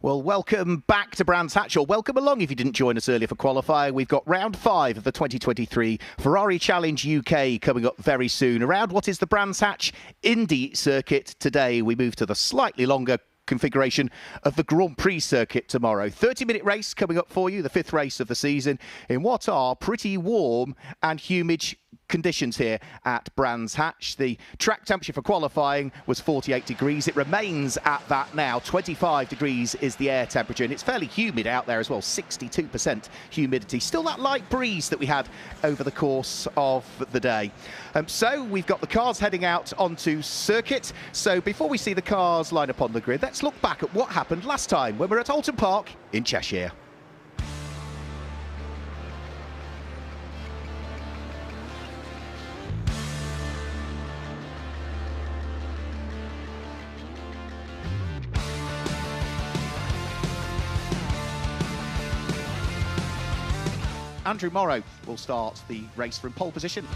Well, welcome back to Brands Hatch, or welcome along if you didn't join us earlier for qualifying. We've got round 5 of the 2023 Ferrari Challenge UK coming up very soon. Around what is the Brands Hatch Indy circuit today, we move to the slightly longer configuration of the Grand Prix circuit tomorrow. 30-minute race coming up for you, the 5th race of the season, in what are pretty warm and humid conditions here at Brands Hatch. The track temperature for qualifying was 48 degrees. It remains at that now. 25 degrees is the air temperature, and it's fairly humid out there as well. 62% humidity. Still that light breeze that we had over the course of the day. So we've got the cars heading out onto circuit. So before we see the cars line up on the grid, let's look back at what happened last time when we were at Alton Park in Cheshire. Andrew Morrow will start the race from pole position.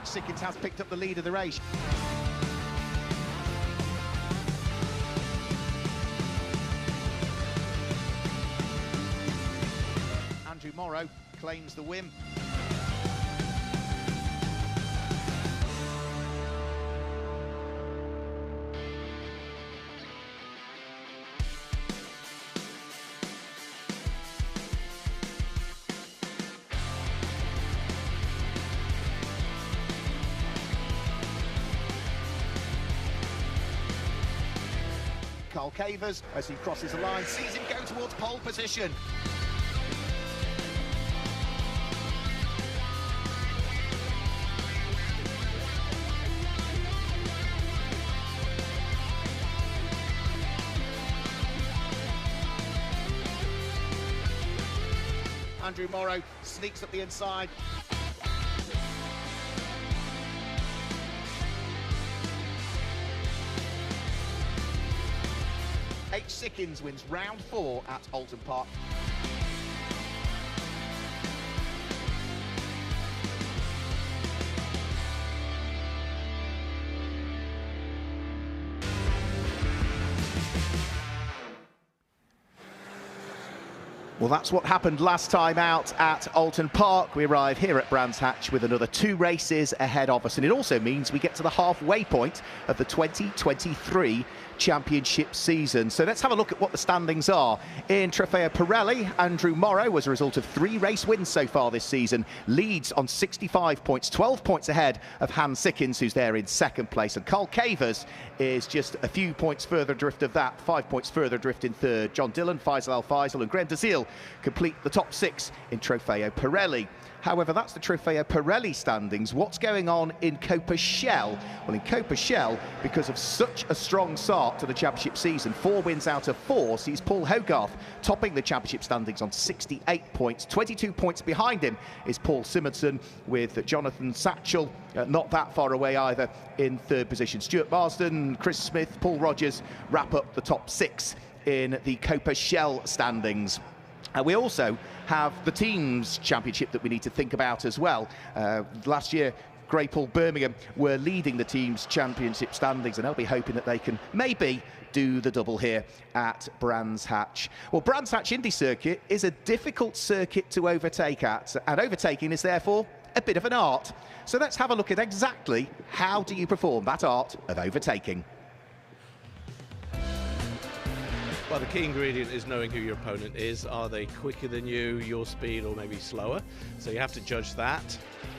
Sickins has picked up the lead of the race. Andrew Morrow claims the win. Carl Cavers, as he crosses the line, sees him go towards pole position. Andrew Morrow sneaks up the inside. Sickins wins round 4 at Alton Park. Well, that's what happened last time out at Alton Park. We arrive here at Brands Hatch with another 2 races ahead of us, and it also means we get to the halfway point of the 2023 Championship season. So let's have a look at what the standings are. In Trofeo Pirelli, Andrew Morrow, as a result of 3 race wins so far this season, leads on 65 points, 12 points ahead of Hans Sickins, who's there in 2nd place. And Carl Cavers is just a few points further adrift of that, 5 points further adrift in 3rd. John Dillon, Faisal Al-Faisal and Graham Dazil complete the top 6 in Trofeo Pirelli. However, that's the Trofeo Pirelli standings. What's going on in Coppa Shell? Well, in Coppa Shell, because of such a strong start to the championship season, 4 wins out of 4, sees Paul Hogarth topping the championship standings on 68 points. 22 points behind him is Paul Simonson, with Jonathan Satchel not that far away either in 3rd position. Stuart Marsden, Chris Smith, Paul Rogers wrap up the top 6 in the Coppa Shell standings. We also have the teams championship that we need to think about as well. Last year, Greypool Birmingham were leading the teams championship standings, and they'll be hoping that they can maybe do the double here at Brands Hatch. Well, Brands Hatch Indy Circuit is a difficult circuit to overtake at, and overtaking is therefore a bit of an art. So let's have a look at exactly how do you perform that art of overtaking. Well, the key ingredient is knowing who your opponent is. Are they quicker than you, your speed, or maybe slower? So you have to judge that.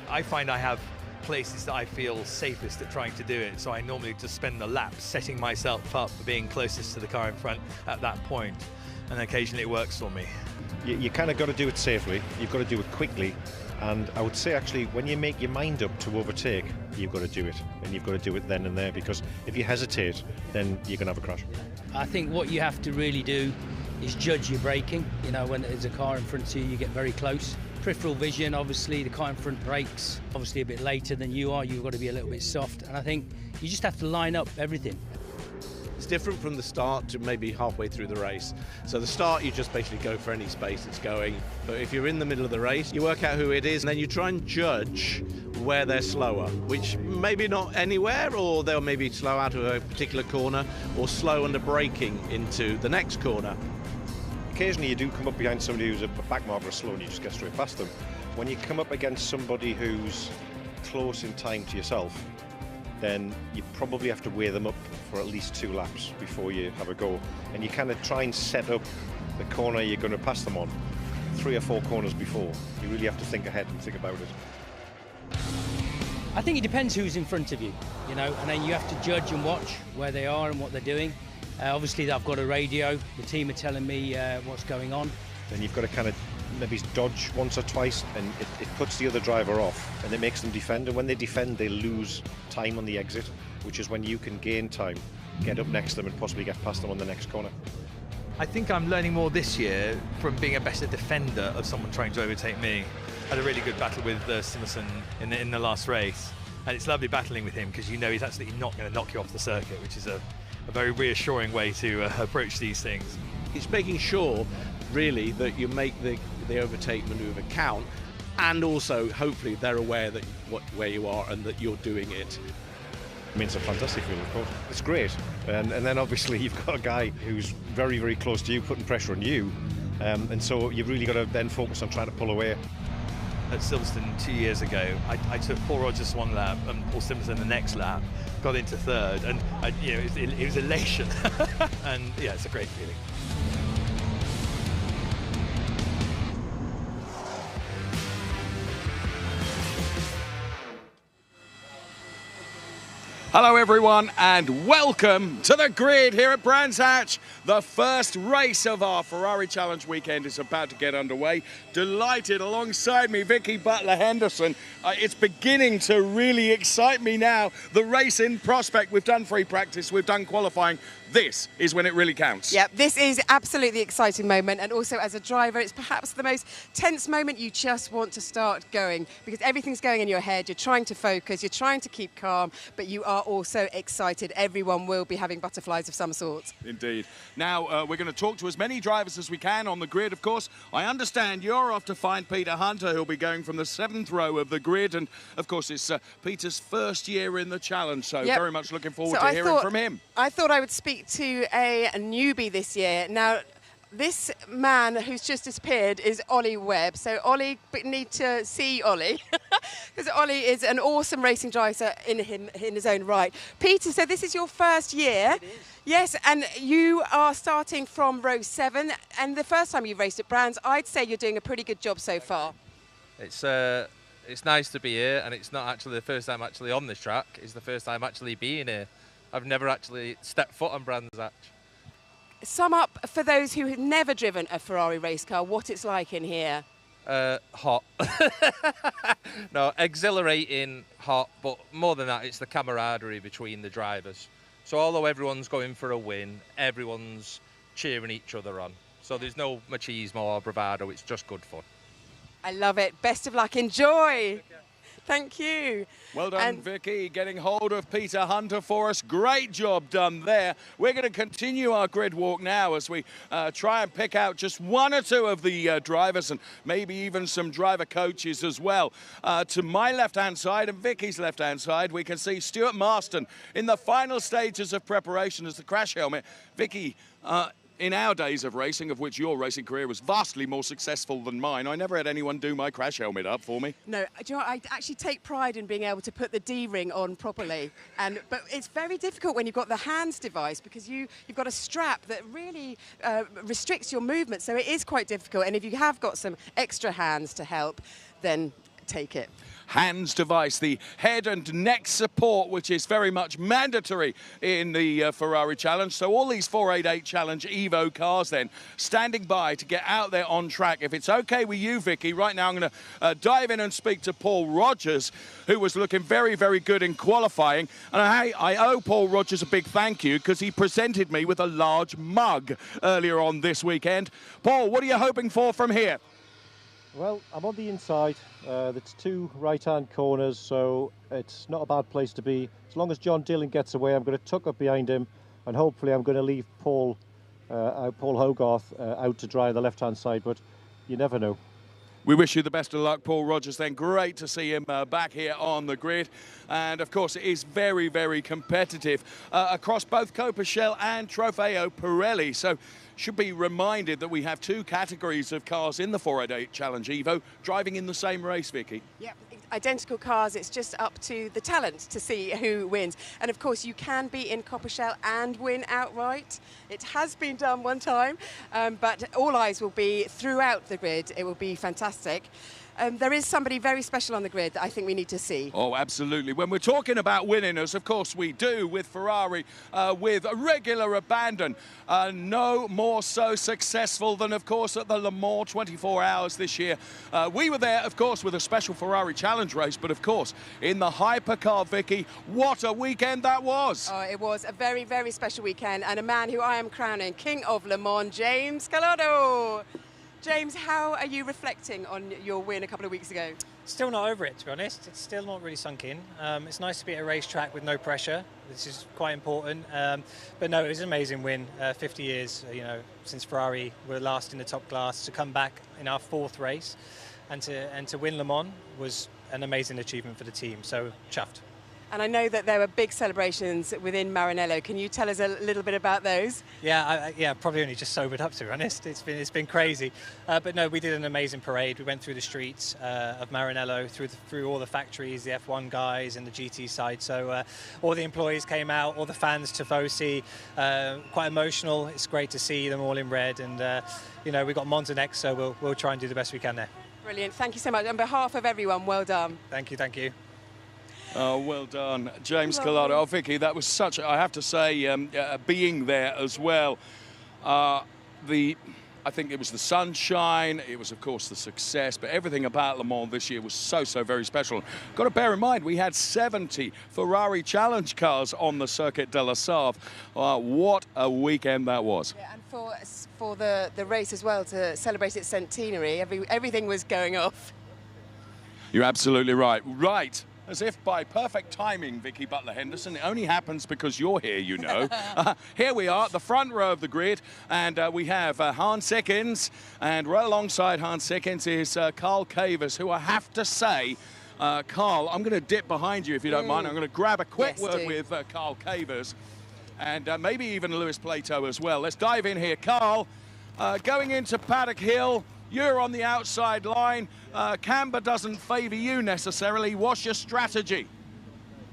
I find I have places that I feel safest at trying to do it, so I normally just spend the lap setting myself up for being closest to the car in front at that point, and occasionally it works for me. You kind of got to do it safely, you've got to do it quickly, and I would say actually when you make your mind up to overtake, you've got to do it, and you've got to do it then and there, because if you hesitate, then you're going to have a crash. I think what you have to really do is judge your braking. You know, when there's a car in front of you, you get very close. Peripheral vision, obviously the car in front brakes obviously a bit later than you are, you've got to be a little bit soft, and I think you just have to line up everything. It's different from the start to maybe halfway through the race. So the start, you just basically go for any space it's going. But if you're in the middle of the race, you work out who it is, and then you try and judge where they're slower, which maybe not anywhere, or they'll maybe slow out of a particular corner or slow under braking into the next corner. Occasionally you do come up behind somebody who's a back marker slow and you just get straight past them. When you come up against somebody who's close in time to yourself, then you probably have to weigh them up for at least 2 laps before you have a go. And you kind of try and set up the corner you're going to pass them on 3 or 4 corners before. You really have to think ahead and think about it. I think it depends who's in front of you, you know, and then you have to judge and watch where they are and what they're doing. Obviously, I've got a radio. The team are telling me what's going on. Then you've got to kind of maybe dodge once or twice, and it puts the other driver off, and it makes them defend. And when they defend, they lose time on the exit, which is when you can gain time, get up next to them, and possibly get past them on the next corner. I think I'm learning more this year from being a better defender of someone trying to overtake me. I had a really good battle with Simpson in the last race, and it's lovely battling with him because you know he's absolutely not going to knock you off the circuit, which is a very reassuring way to approach these things. It's making sure, really, that you make the overtake manoeuvre count, and also hopefully they're aware that where you are and that you're doing it. I mean, it's a fantastic feeling, of course. It's great. And then obviously you've got a guy who's very, very close to you, putting pressure on you. And so you've really got to then focus on trying to pull away. At Silverstone 2 years ago, I took Paul Rogers 1 lap and Paul Simpson the next lap, got into 3rd, and it was elation. And yeah, it's a great feeling. Hello everyone and welcome to the grid here at Brands Hatch. The first race of our Ferrari Challenge weekend is about to get underway. Delighted alongside me, Vicky Butler-Henderson. It's beginning to really excite me now. The race in prospect. We've done free practice, we've done qualifying. This is when it really counts. Yep, this is absolutely exciting moment, and also as a driver it's perhaps the most tense moment. You just want to start going because everything's going in your head. You're trying to focus, you're trying to keep calm, but you are also excited. Everyone will be having butterflies of some sort. Indeed. Now we're going to talk to as many drivers as we can on the grid, of course. I understand you're off to find Peter Hunter, who'll be going from the 7th row of the grid, and of course it's Peter's first year in the challenge, so yep. Very much looking forward to hearing from him. I thought I would speak to a newbie this year. Now, this man who's just disappeared is Ollie Webb. So Ollie, but need to see Ollie because Ollie is an awesome racing driver in his own right. Peter, so this is your first year. It is. Yes, and you are starting from row 7. And the first time you raced at Brands, I'd say you're doing a pretty good job so far. It's nice to be here, and it's not actually the first time actually on this track. It's the first time actually being here. I've never actually stepped foot on Brands Hatch. Sum up for those who have never driven a Ferrari race car what it's like in here. Hot. No, exhilarating, hot, but more than that, it's the camaraderie between the drivers. So although everyone's going for a win, everyone's cheering each other on. So there's no machismo or bravado, it's just good fun. I love it. Best of luck. Enjoy. Thank you. Well done, Vicky, getting hold of Peter Hunter for us. Great job done there. We're going to continue our grid walk now as we try and pick out just 1 or 2 of the drivers and maybe even some driver coaches as well. To my left-hand side and Vicky's left-hand side, we can see Stuart Marston in the final stages of preparation as the crash helmet. Vicky, in our days of racing, of which your racing career was vastly more successful than mine, I never had anyone do my crash helmet up for me. No, do you know what? I actually take pride in being able to put the D-ring on properly. But it's very difficult when you've got the hands device because you've got a strap that really restricts your movement. So it is quite difficult. And if you have got some extra hands to help, then take it. Hands device, the head and neck support, which is very much mandatory in the Ferrari Challenge. So all these 488 Challenge Evo cars then standing by to get out there on track. If it's okay with you, Vicky, right now I'm going to dive in and speak to Paul Rogers, who was looking very, very good in qualifying. And I owe Paul Rogers a big thank you because he presented me with a large mug earlier on this weekend. Paul, what are you hoping for from here? Well, I'm on the inside. There's 2 right-hand corners, so it's not a bad place to be. As long as John Dillon gets away, I'm going to tuck up behind him, and hopefully I'm going to leave Paul Hogarth out to dry on the left-hand side, but you never know. We wish you the best of luck, Paul Rogers, then. Great to see him back here on the grid. And, of course, it is very, very competitive across both Coppa Shell and Trofeo Pirelli. So should be reminded that we have two categories of cars in the 488 Challenge Evo driving in the same race, Vicky. Yep. Identical cars, it's just up to the talent to see who wins. And of course you can be in Coppa Shell and win outright. It has been done one time, but all eyes will be throughout the grid. It will be fantastic. There is somebody very special on the grid that I think we need to see. Oh, absolutely. When we're talking about winning, as of course we do with Ferrari, with a regular abandon, no more so successful than, of course, at the Le Mans 24 hours this year. We were there, of course, with a special Ferrari Challenge race, but of course, in the hypercar, Vicky, what a weekend that was. Oh, it was a very, very special weekend, and a man who I am crowning King of Le Mans, James Calado. James, how are you reflecting on your win a couple of weeks ago? Still not over it, to be honest. It's still not really sunk in. It's nice to be at a racetrack with no pressure. This is quite important. But no, it was an amazing win. 50 years, since Ferrari were last in the top class. To come back in our fourth race and to win Le Mans was an amazing achievement for the team. So chuffed. And I know that there were big celebrations within Maranello. Can you tell us a little bit about those? Yeah, probably only just sobered up, to be honest. It's been crazy, but no, we did an amazing parade. We went through the streets of Maranello, through all the factories, the F1 guys and the GT side. So all the employees came out, all the fans, Tifosi, quite emotional. It's great to see them all in red, and we got Monza next, so we'll try and do the best we can there. Brilliant. Thank you so much. On behalf of everyone, well done. Thank you. Oh, well done, James Calado. Oh, Vicky, that was such, I have to say, being there as well. I think it was the sunshine, it was, of course, the success, but everything about Le Mans this year was so very special. Got to bear in mind, we had 70 Ferrari Challenge cars on the Circuit de la Sarthe. What a weekend that was. Yeah, and for the race as well, to celebrate its centenary, everything was going off. You're absolutely right. Right. As if by perfect timing, Vicky Butler-Henderson. It only happens because you're here, you know. Here we are at the front row of the grid, and we have Hans Sickens, and right alongside Hans Sickens is Carl Cavers, who I have to say, Carl, I'm going to dip behind you if you don't mind. I'm going to grab a quick word with Carl Cavers, and maybe even Lewis Plato as well. Let's dive in here. Carl, going into Paddock Hill, you're on the outside line. Camber doesn't favour you necessarily. What's your strategy?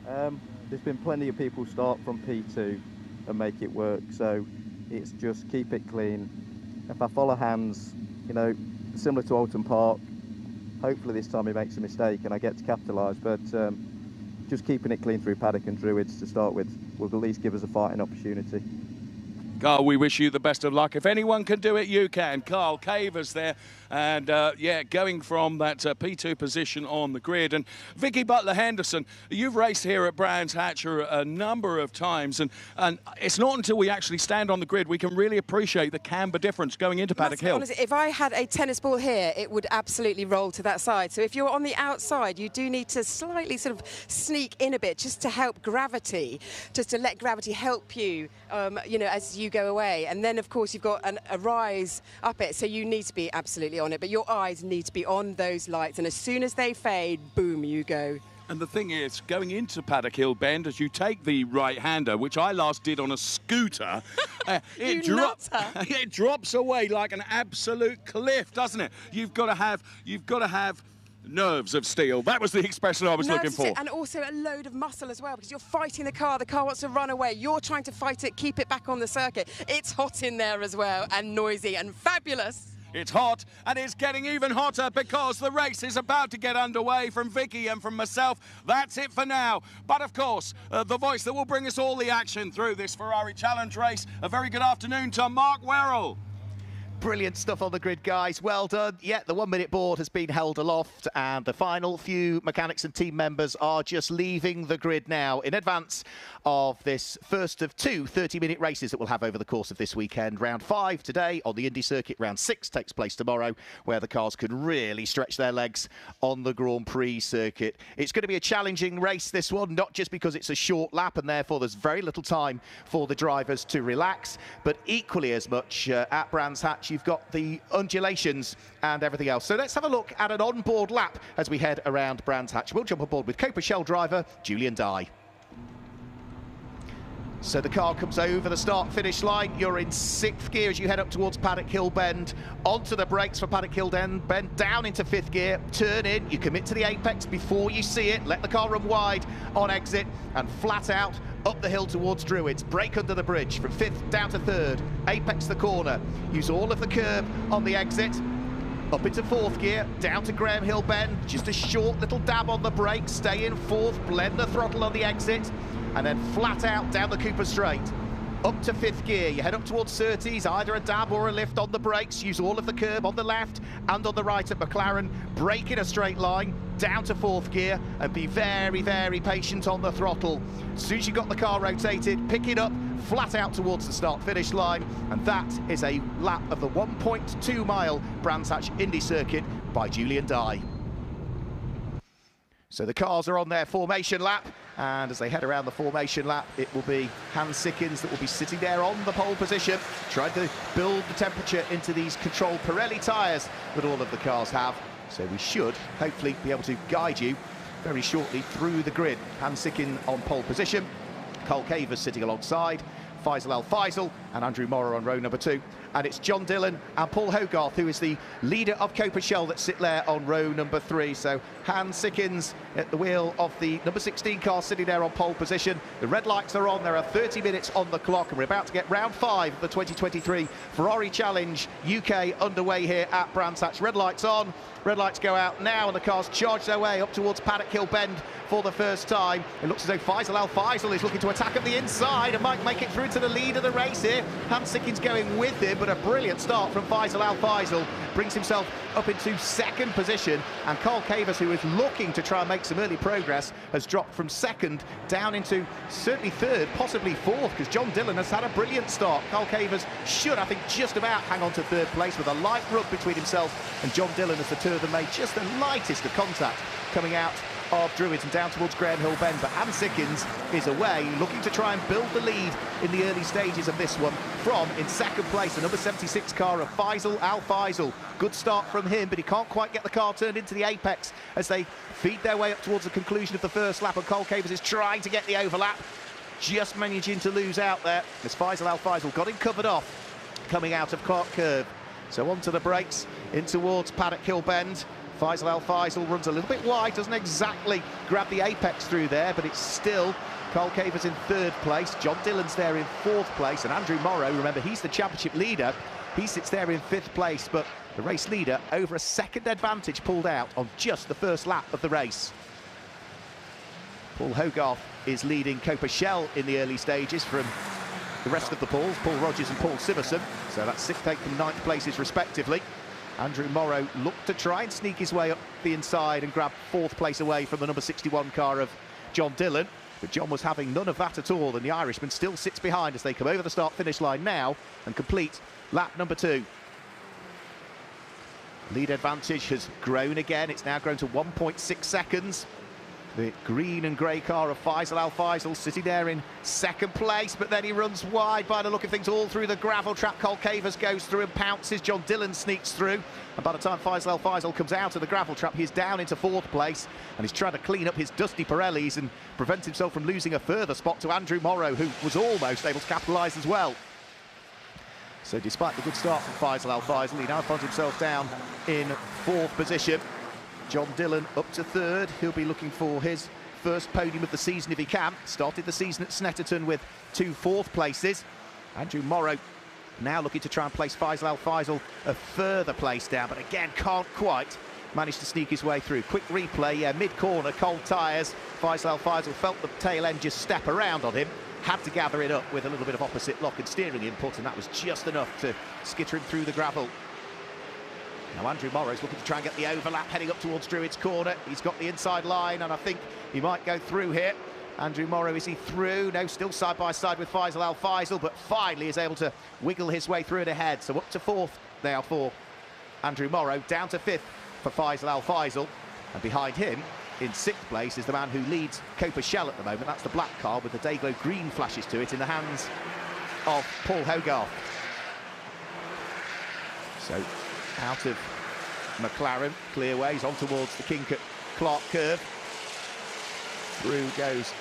There's been plenty of people start from P2 and make it work, so it's just keep it clean. If I follow Hans, similar to Alton Park, hopefully this time he makes a mistake and I get to capitalise, but just keeping it clean through Paddock and Druids to start with will at least give us a fighting opportunity. Carl, we wish you the best of luck. If anyone can do it, you can. Carl Cavers there. And, going from that P2 position on the grid. And Vicky Butler-Henderson, you've raced here at Brands Hatch a number of times. And it's not until we actually stand on the grid we can really appreciate the camber difference going into Paddock Hill. Honestly, if I had a tennis ball here, it would absolutely roll to that side. So if you're on the outside, you do need to slightly sort of sneak in a bit just to help gravity, just to let gravity help you, as you go away. And then, of course, you've got a rise up it, so you need to be absolutely on it, but your eyes need to be on those lights, and as soon as they fade, boom, you go. And the thing is, going into Paddock Hill Bend, as you take the right-hander, which I last did on a scooter, it drops away like an absolute cliff, doesn't it? You've got to have nerves of steel. That was the expression I was looking for. And also a load of muscle as well, because you're fighting the car wants to run away, you're trying to fight it, keep it back on the circuit. It's hot in there as well, and noisy and fabulous. It's hot, and it's getting even hotter because the race is about to get underway. From Vicky and from myself, that's it for now. But of course, the voice that will bring us all the action through this Ferrari Challenge race, a very good afternoon to Mark Werrell. Brilliant stuff on the grid, guys. Well done. Yeah, the 1 minute board has been held aloft, and the final few mechanics and team members are just leaving the grid now in advance of this first of two 30-minute races that we'll have over the course of this weekend. Round 5 today on the Indy circuit. Round 6 takes place tomorrow, where the cars can really stretch their legs on the Grand Prix circuit. It's going to be a challenging race, this one, not just because it's a short lap and therefore there's very little time for the drivers to relax, but equally as much at Brands Hatch, you've got the undulations and everything else. So let's have a look at an onboard lap as we head around Brands Hatch. We'll jump aboard with Coppa Shell driver Julian Dye. So the car comes over the start-finish line. You're in 6th gear as you head up towards Paddock Hill Bend. Onto the brakes for Paddock Hill Bend, down into 5th gear. Turn in, you commit to the apex before you see it. Let the car run wide on exit and flat out up the hill towards Druids. Brake under the bridge from 5th down to 3rd. Apex the corner. Use all of the curb on the exit. Up into 4th gear, down to Graham Hill Bend. Just a short little dab on the brake. Stay in 4th, blend the throttle on the exit. And then flat out down the Cooper Straight. Up to 5th gear, you head up towards Surtees, either a dab or a lift on the brakes. Use all of the curb on the left and on the right at McLaren. Brake in a straight line, down to 4th gear, and be very, very patient on the throttle. As soon as you've got the car rotated, pick it up, flat out towards the start-finish line, and that is a lap of the 1.2-mile Brands Hatch Indy Circuit by Julian Dye. So the cars are on their formation lap, and as they head around the formation lap, it will be Hans Sickens that will be sitting there on the pole position, trying to build the temperature into these controlled Pirelli tyres that all of the cars have. So we should hopefully be able to guide you very shortly through the grid. Hans Sickens on pole position, Carl Cavers sitting alongside, Faisal Al-Faisal and Andrew Morrow on row number 2. And it's John Dillon and Paul Hogarth, who is the leader of Coppa Shell, that sit there on row number 3. So Hans Sickens at the wheel of the number 16 car, sitting there on pole position. The red lights are on. There are 30 minutes on the clock, and we're about to get round 5 of the 2023 Ferrari Challenge UK underway here at Brands Hatch. Red lights on, red lights go out now, and the cars charge their way up towards Paddock Hill Bend for the first time. It looks as though Faisal Al-Faisal is looking to attack at the inside and might make it through to the lead of the race here. Hans Sickens going with him, but a brilliant start from Faisal Al-Faisal brings himself up into 2nd position, and Carl Cavers, who is looking to try and make some early progress, has dropped from 2nd down into certainly 3rd, possibly 4th, because John Dillon has had a brilliant start. Carl Cavers should, I think, just about hang on to 3rd place, with a light rub between himself and John Dillon as the two of them made just the lightest of contact coming out of Druids and down towards Graham Hill Bend. But Hans Sickens is away, looking to try and build the lead in the early stages of this one from, in 2nd place, the number 76 car of Faisal Al-Faisal. Good start from him, but he can't quite get the car turned into the apex as they feed their way up towards the conclusion of the first lap, and Carl Cavers is trying to get the overlap, just managing to lose out there as Faisal Al-Faisal got him covered off coming out of Clark Curve. So onto the brakes in towards Paddock Hill Bend. Faisal Al-Faisal runs a little bit wide, doesn't exactly grab the apex through there, but it's still Carl Cavers in 3rd place. John Dillon's there in 4th place, and Andrew Morrow, remember, he's the championship leader. He sits there in 5th place, but the race leader over a 2nd advantage pulled out on just the first lap of the race. Paul Hogarth is leading Coppa Shell in the early stages from the rest of the Pauls, Paul Rogers and Paul Siverson. So that's 6th, 8th and 9th places respectively. Andrew Morrow looked to try and sneak his way up the inside and grab 4th place away from the number 61 car of John Dillon, but John was having none of that at all, and the Irishman still sits behind as they come over the start-finish line now and complete lap number 2. Lead advantage has grown again. It's now grown to 1.6 seconds. The green and grey car of Faisal Al-Faisal sitting there in 2nd place, but then he runs wide by the look of things all through the gravel trap. Carl Cavers goes through and pounces. John Dillon sneaks through, and by the time Faisal Al-Faisal comes out of the gravel trap, he's down into 4th place, and he's trying to clean up his dusty Pirellis and prevent himself from losing a further spot to Andrew Morrow, who was almost able to capitalise as well. So despite the good start from Faisal Al-Faisal, he now finds himself down in 4th position. John Dillon up to 3rd. He'll be looking for his first podium of the season if he can. Started the season at Snetterton with 2 4th places. Andrew Morrow now looking to try and place Faisal Al-Faisal a further place down, but again can't quite manage to sneak his way through. Quick replay, mid-corner, cold tyres. Faisal Al-Faisal felt the tail end just step around on him, had to gather it up with a little bit of opposite lock and steering input, and that was just enough to skitter him through the gravel. Now Andrew Morrow's looking to try and get the overlap, heading up towards Druids corner. He's got the inside line, and I think he might go through here. Andrew Morrow, is he through? No, still side by side with Faisal Al-Faisal, but finally is able to wiggle his way through it ahead. So up to 4th now for Andrew Morrow, down to 5th for Faisal Al-Faisal, and behind him in 6th place is the man who leads Coppa Shell at the moment. That's the black car with the Dayglow green flashes to it in the hands of Paul Hogarth. So out of McLaren, clear ways on towards the King Clark curve. Through goes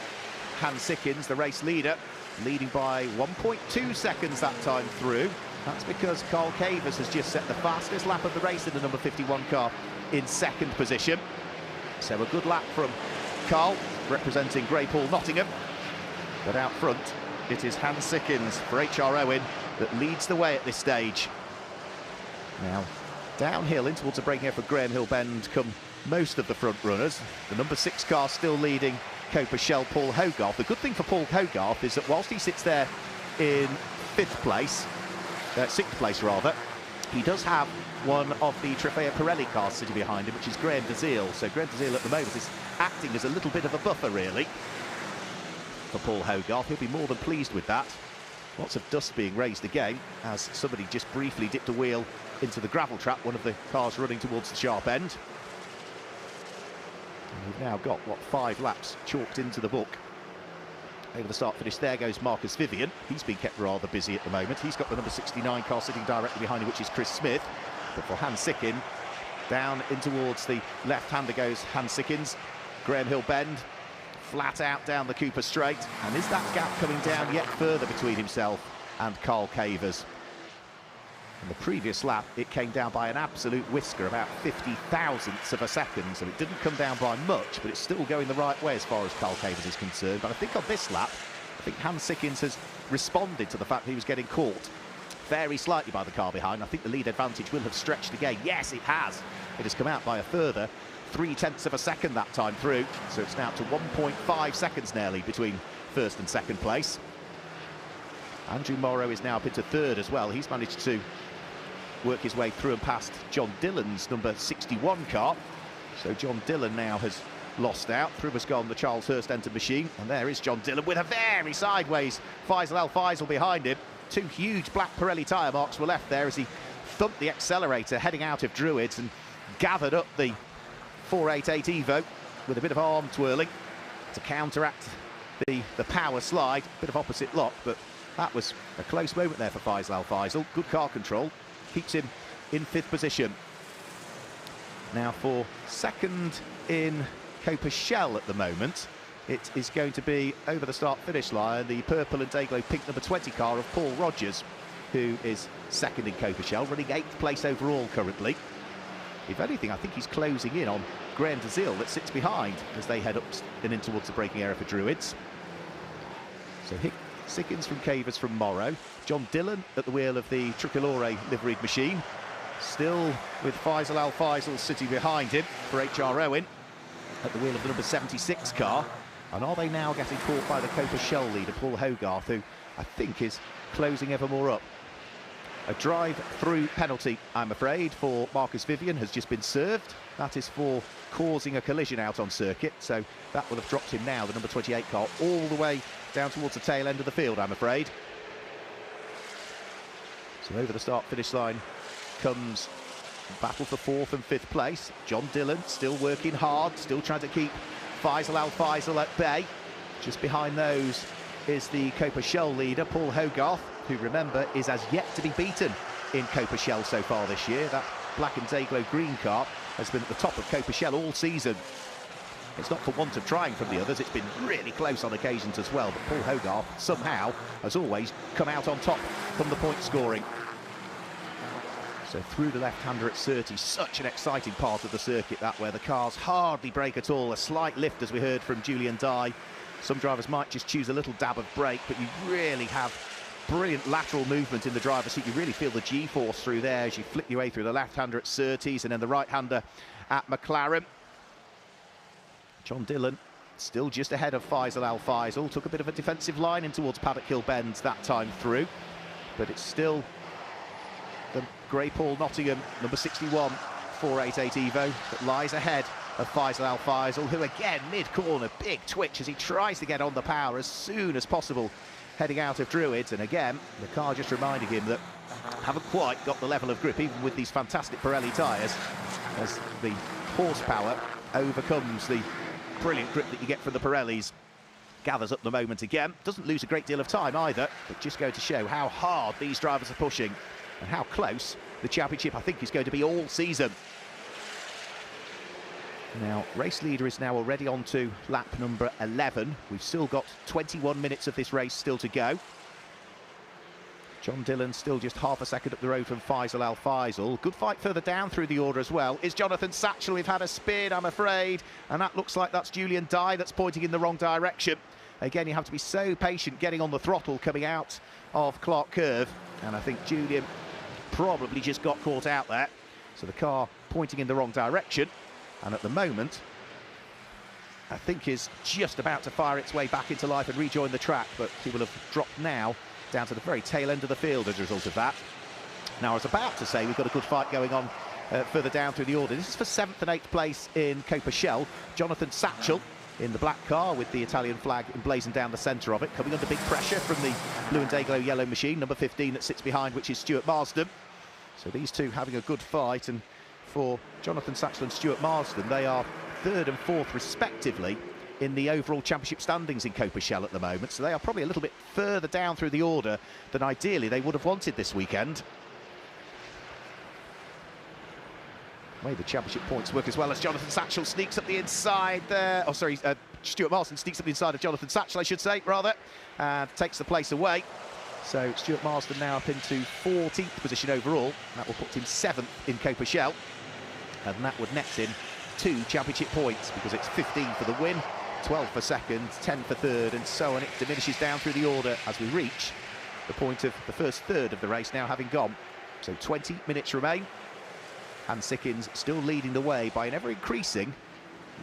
Hans Sickens, the race leader, leading by 1.2 seconds that time through. That's because Carl Cavers has just set the fastest lap of the race in the number 51 car in second position. So a good lap from Carl, representing Greypool Nottingham. But out front, it is Hans Sickens for HR Owen that leads the way at this stage. Now, downhill in towards the braking area for Graham Hill Bend come most of the front runners. The number 6 car still leading Coppa Shell Paul Hogarth. The good thing for Paul Hogarth is that whilst he sits there in 6th place, he does have one of the Trofeo Pirelli cars sitting behind him, which is Graham Dazil. So Graham Dazil at the moment is acting as a little bit of a buffer, really, for Paul Hogarth. He'll be more than pleased with that. Lots of dust being raised again as somebody just briefly dipped a wheel into the gravel trap, one of the cars running towards the sharp end. And we've now got, 5 laps chalked into the book. Over the start finish, there goes Marcus Vivian. He's been kept rather busy at the moment. He's got the number 69 car sitting directly behind him, which is Chris Smith. But for Hans Sickens, down in towards the left-hander goes Hans Sickens. Graham Hill Bend, flat out down the Cooper Straight. And is that gap coming down yet further between himself and Carl Cavers? In the previous lap, it came down by an absolute whisker, about 50 thousandths of a second, so it didn't come down by much, but it's still going the right way as far as Carl Cavers is concerned. But I think on this lap, I think Hans Sickens has responded to the fact that he was getting caught very slightly by the car behind. I think the lead advantage will have stretched again. Yes, it has. It has come out by a further 0.3 of a second that time through, so it's now to 1.5 seconds nearly between first and second place. Andrew Morrow is now up into third as well. He's managed to work his way through and past John Dillon's number 61 car. So John Dillon now has lost out. Through has gone the Charles Hurst entered machine, and there is John Dillon with a very sideways Faisal Al Faisal behind him. 2 huge black Pirelli tyre marks were left there as he thumped the accelerator heading out of Druids and gathered up the 488 Evo with a bit of arm twirling to counteract the power slide. Bit of opposite lock, but that was a close moment there for Faisal Al Faisal. Good car control, keeps him in 5th position. Now for second in Coppa Shell at the moment, it is going to be over the start-finish line, the purple and day-glow pink number 20 car of Paul Rogers, who is second in Coppa Shell, running 8th place overall currently. If anything, I think he's closing in on Graham Dazil that sits behind as they head up and in towards the braking area for Druids. So Sickens from Cavers from Morrow. John Dillon at the wheel of the Tricolore liveried machine. Still with Faisal Al Faisal sitting behind him for HR Owen at the wheel of the number 76 car. And are they now getting caught by the Coppa Shell leader, Paul Hogarth, who I think is closing ever more up? A drive-through penalty, I'm afraid, for Marcus Vivian has just been served. That is for causing a collision out on circuit, so that will have dropped him now, the number 28 car, all the way down towards the tail end of the field, I'm afraid. So over the start-finish line comes battle for 4th and 5th place. John Dillon still working hard, still trying to keep Faisal Al Faisal at bay. Just behind those is the Coppa Shell leader, Paul Hogarth, who, remember, is as yet to be beaten in Coppa Shell so far this year. That black and day-glow green car has been at the top of Coppa Shell all season. It's not for want of trying from the others, it's been really close on occasions as well, but Paul Hogarth somehow, as always, come out on top from the point scoring. So through the left-hander at Surtees, such an exciting part of the circuit that, where the cars hardly brake at all. A slight lift, as we heard from Julian Dye. Some drivers might just choose a little dab of brake, but you really have brilliant lateral movement in the driver's seat. You really feel the G-force through there as you flick your way through the left-hander at Surtees and then the right-hander at McLaren. John Dillon still just ahead of Faisal Al Faisal. Took a bit of a defensive line in towards Paddock Hill Bend that time through, but it's still the Greypool Nottingham number 61 488 Evo that lies ahead of Faisal Al Faisal, who again mid-corner, big twitch as he tries to get on the power as soon as possible heading out of Druids. And again, the car just reminding him that haven't quite got the level of grip, even with these fantastic Pirelli tyres, as the horsepower overcomes the brilliant grip that you get from the Pirellis. Gathers up the moment again, doesn't lose a great deal of time either, but just go to show how hard these drivers are pushing and how close the championship, I think, is going to be all season. Now, race leader is now already on to lap number 11. We've still got 21 minutes of this race still to go. John Dillon still just half a second up the road from Faisal Al Faisal. Good fight further down through the order as well. Is Jonathan Satchel? We've had a spin, I'm afraid. And that looks like that's Julian Dye that's pointing in the wrong direction. Again, you have to be so patient getting on the throttle coming out of Clark Curve. And I think Julian probably just got caught out there. So the car pointing in the wrong direction. And at the moment, I think is just about to fire its way back into life and rejoin the track, but he will have dropped now down to the very tail end of the field as a result of that. Now, I was about to say we've got a good fight going on further down through the order. This is for 7th and 8th place in Coppa Shell. Jonathan Satchel in the black car with the Italian flag emblazoned down the centre of it, coming under big pressure from the blue and day glow yellow machine, number 15 that sits behind, which is Stuart Marsden. So these two having a good fight, and for Jonathan Satchel and Stuart Marsden, they are 3rd and 4th respectively in the overall championship standings in Coppa Shell at the moment, so they are probably a little bit further down through the order than ideally they would have wanted this weekend. Made the championship points work as well as Jonathan Satchel sneaks up the inside there. Oh, sorry, Stuart Marsden sneaks up the inside of Jonathan Satchel, I should say, rather, and takes the place away. So Stuart Marsden now up into 14th position overall. That will put him 7th in Coppa Shell, and that would net him 2 championship points, because it's 15 for the win, 12 for second, 10 for third, and so on. It diminishes down through the order as we reach the point of the first third of the race now having gone. So 20 minutes remain, and Sickins still leading the way by an ever-increasing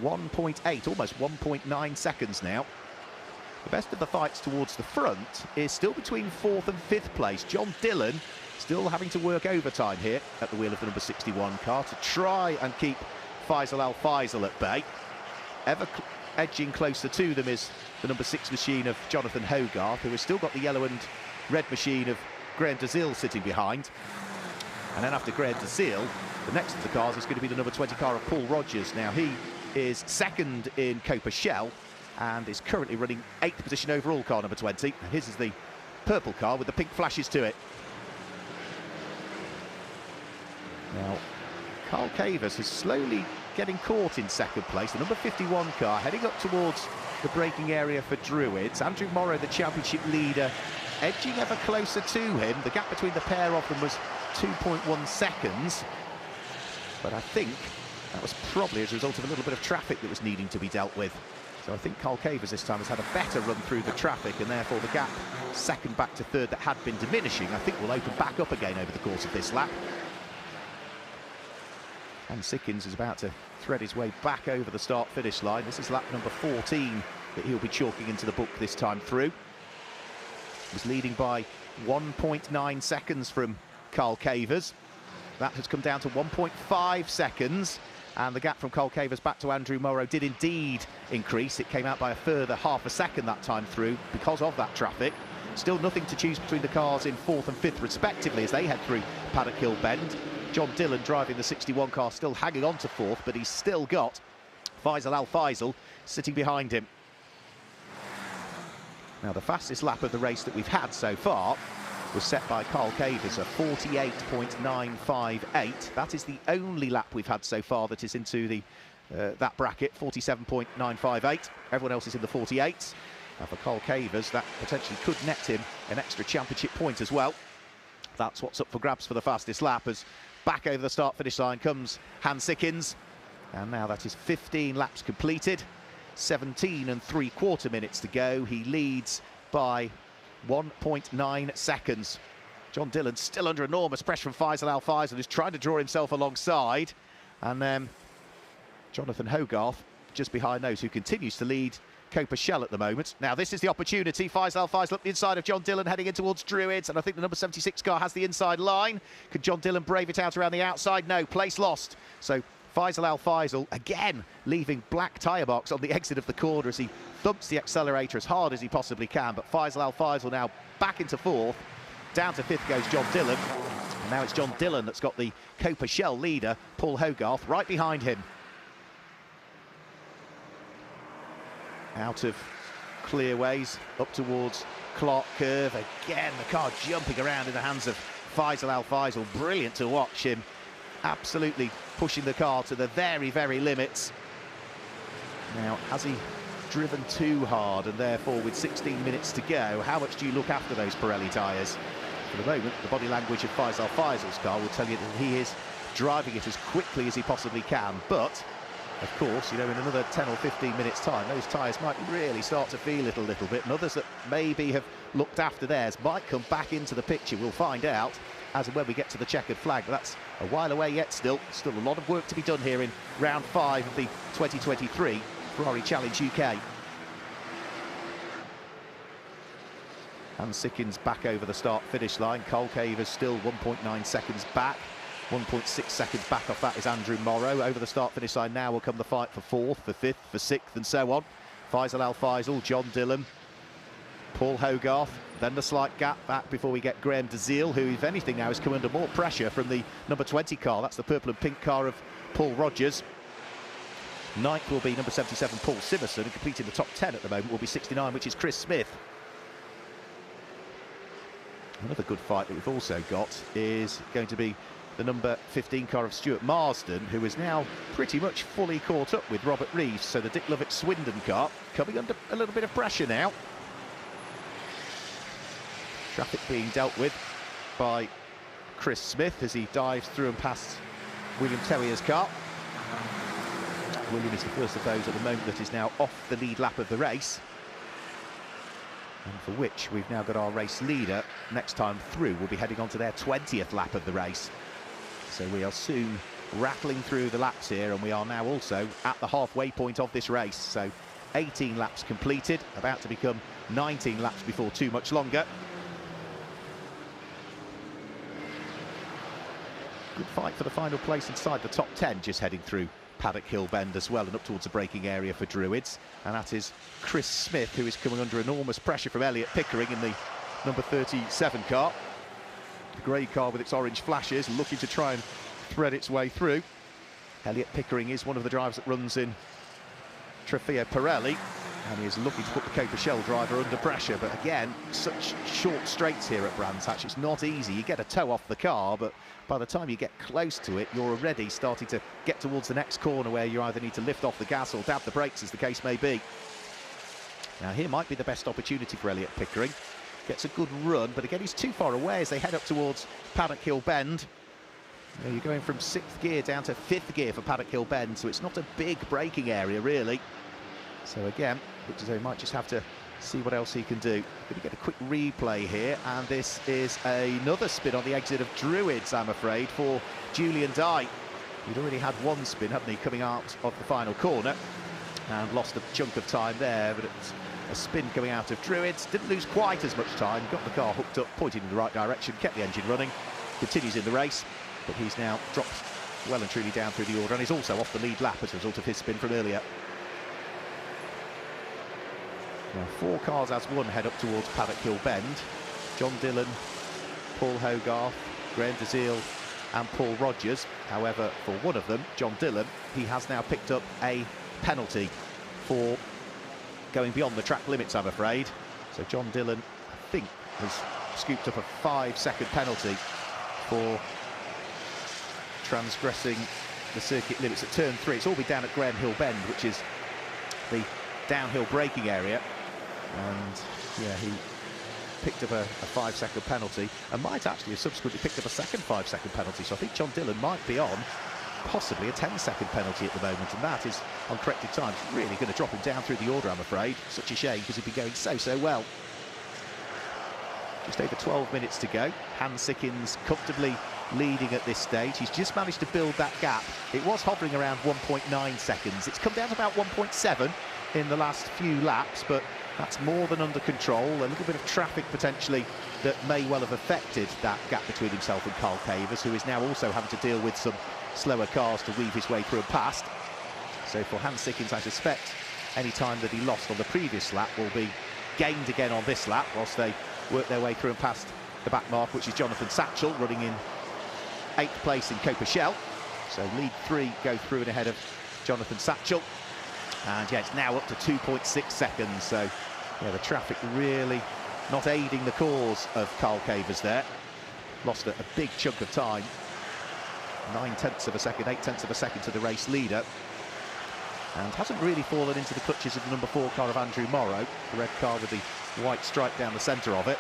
1.8, almost 1.9 seconds now. The best of the fights towards the front is still between 4th and 5th place. John Dillon still having to work overtime here at the wheel of the number 61 car to try and keep Faisal Al Faisal at bay. Ever edging closer to them is the number 6 machine of Jonathan Hogarth, who has still got the yellow and red machine of Graham Dazil sitting behind. And then after Graham Dazil, the next of the cars is going to be the number 20 car of Paul Rogers. Now, he is 2nd in Coppa Shell and is currently running 8th position overall, car number 20. His is the purple car with the pink flashes to it. Now, Carl Cavers is slowly getting caught in 2nd place. The number 51 car heading up towards the braking area for Druids. Andrew Morrow, the championship leader, edging ever closer to him. The gap between the pair of them was 2.1 seconds. But I think that was probably as a result of a little bit of traffic that was needing to be dealt with. So I think Carl Cavers this time has had a better run through the traffic, and therefore the gap 2nd back to 3rd that had been diminishing, I think will open back up again over the course of this lap. And Sickins is about to thread his way back over the start-finish line. This is lap number 14 that he'll be chalking into the book this time through. He was leading by 1.9 seconds from Carl Cavers. That has come down to 1.5 seconds. And the gap from Carl Cavers back to Andrew Morrow did indeed increase. It came out by a further half a second that time through because of that traffic. Still nothing to choose between the cars in 4th and 5th respectively as they head through Paddock Hill Bend. John Dillon driving the 61 car still hanging on to 4th, but he's still got Faisal Al Faisal sitting behind him. Now, the fastest lap of the race that we've had so far was set by Carl Cavers, a 48.958. That is the only lap we've had so far that is into the that bracket, 47.958. Everyone else is in the 48s. Now, for Carl Cavers, that potentially could net him an extra championship point as well. That's what's up for grabs for the fastest lap, as back over the start-finish line comes Hans Sickins. And now that is 15 laps completed, 17 3/4 minutes to go. He leads by 1.9 seconds. John Dillon still under enormous pressure from Faisal Al Faisal, who's trying to draw himself alongside. And then Jonathan Hogarth just behind those, who continues to lead Coppa Shell at the moment. Now, this is the opportunity. Faisal Al Faisal up the inside of John Dillon, heading in towards Druids, and I think the number 76 car has the inside line. Could John Dillon brave it out around the outside? No, place lost. So Faisal Al Faisal again leaving black tyre marks on the exit of the corner as he thumps the accelerator as hard as he possibly can. But Faisal Al Faisal now back into 4th. Down to 5th goes John Dillon. And now it's John Dillon that's got the Coppa Shell leader, Paul Hogarth, right behind him. Out of clearways, up towards Clark Curve. Again, the car jumping around in the hands of Faisal Al-Faisal, brilliant to watch him, absolutely pushing the car to the very, very limits. Now, has he driven too hard, and therefore with 16 minutes to go, how much do you look after those Pirelli tyres? For the moment, the body language of Faisal Al-Faisal's car will tell you that he is driving it as quickly as he possibly can, but of course, you know, in another 10 or 15 minutes time, those tyres might really start to feel it a little bit, and others that maybe have looked after theirs might come back into the picture. We'll find out as and when we get to the checkered flag, but that's a while away yet. Still a lot of work to be done here in round 5 of the 2023 Ferrari Challenge UK. And Sickins back over the start-finish line. Colcaver's still 1.9 seconds back. 1.6 seconds back off that is Andrew Morrow. Over the start-finish line now will come the fight for 4th, for 5th, for 6th, and so on. Faisal Al-Faisal, John Dillon, Paul Hogarth, then the slight gap back before we get Graham DeZiel, who, if anything, now has come under more pressure from the number 20 car. That's the purple and pink car of Paul Rogers. 9th will be number 77, Paul Simerson, and completing the top 10 at the moment will be 69, which is Chris Smith. Another good fight that we've also got is going to be the number 15 car of Stuart Marsden, who is now pretty much fully caught up with Robert Reeves. So the Dick Lovett Swindon car coming under a little bit of pressure now. Traffic being dealt with by Chris Smith as he dives through and past William Terrier's car. William is the first of those at the moment that is now off the lead lap of the race, and for which we've now got our race leader next time through. We'll be heading on to their 20th lap of the race. So we are soon rattling through the laps here, and we are now also at the halfway point of this race. So 18 laps completed, about to become 19 laps before too much longer. Good fight for the final place inside the top 10, just heading through Paddock Hill Bend as well and up towards the braking area for Druids. And that is Chris Smith, who is coming under enormous pressure from Elliot Pickering in the number 37 car. The grey car with its orange flashes, looking to try and thread its way through. Elliot Pickering is one of the drivers that runs in Trofeo Pirelli, and he is looking to put the Coppa Shell driver under pressure. But again, such short straights here at Brands Hatch, it's not easy. You get a toe off the car, but by the time you get close to it, you're already starting to get towards the next corner where you either need to lift off the gas or dab the brakes, as the case may be. Now here might be the best opportunity for Elliot Pickering. Gets a good run, but again he's too far away as they head up towards Paddock Hill Bend. Now you're going from 6th gear down to 5th gear for Paddock Hill Bend, so it's not a big braking area really. So again, looks as though he might just have to see what else he can do. Going to get a quick replay here, and this is another spin on the exit of Druids, I'm afraid, for Julian Dye. He'd already had one spin, hadn't he, coming out of the final corner, and lost a chunk of time there, but it's a spin coming out of Druids. Didn't lose quite as much time, got the car hooked up, pointed in the right direction, kept the engine running, continues in the race, but he's now dropped well and truly down through the order, and he's also off the lead lap as a result of his spin from earlier. Now 4 cars as one head up towards Paddock Hill Bend. John Dillon, Paul Hogarth, Graham DeZiel and Paul Rogers. However, for one of them, John Dillon, he has now picked up a penalty for going beyond the track limits, I'm afraid. So John Dillon, I think, has scooped up a 5-second penalty for transgressing the circuit limits at turn 3. It's all been down at Graham Hill Bend, which is the downhill braking area. And yeah, he picked up a 5-second penalty and might actually have subsequently picked up a second 5-second penalty. So I think John Dillon might be on possibly a 10-second penalty at the moment, and that is on corrected time. It's really going to drop him down through the order, I'm afraid. Such a shame, because he'd been going so well. Just over 12 minutes to go. Hans Sickins comfortably leading at this stage. He's just managed to build that gap. It was hovering around 1.9 seconds. It's come down to about 1.7 in the last few laps, but that's more than under control. A little bit of traffic potentially that may well have affected that gap between himself and Carl Cavers, who is now also having to deal with some slower cars to weave his way through and past. So for Hans Sickins, I suspect any time that he lost on the previous lap will be gained again on this lap, whilst they work their way through and past the back mark, which is Jonathan Satchel, running in 8th place in Coppa Shell. So lead 3 go through and ahead of Jonathan Satchel. And yeah, it's now up to 2.6 seconds. So yeah, the traffic really not aiding the cause of Carl Cavers there. lost a big chunk of time. 9/10 of a second, 8/10 of a second to the race leader. And hasn't really fallen into the clutches of the number 4 car of Andrew Morrow, the red car with the white stripe down the centre of it.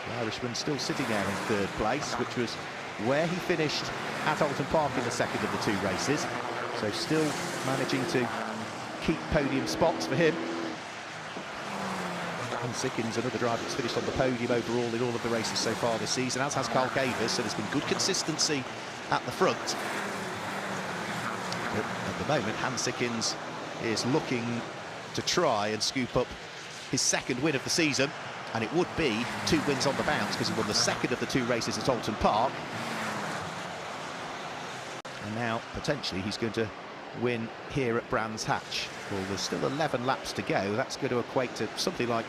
The Irishman still sitting there in 3rd place, which was where he finished at Alton Park in the second of the 2 races. So still managing to keep podium spots for him. And Sickins, another driver that's finished on the podium overall in all of the races so far this season, as has Carl Cavers, so there's been good consistency at the front. But at the moment, Hans Sickins is looking to try and scoop up his 2nd win of the season, and it would be 2 wins on the bounce because he won the 2nd of the 2 races at Alton Park. And now, potentially, he's going to win here at Brands Hatch. Well, there's still 11 laps to go. That's going to equate to something like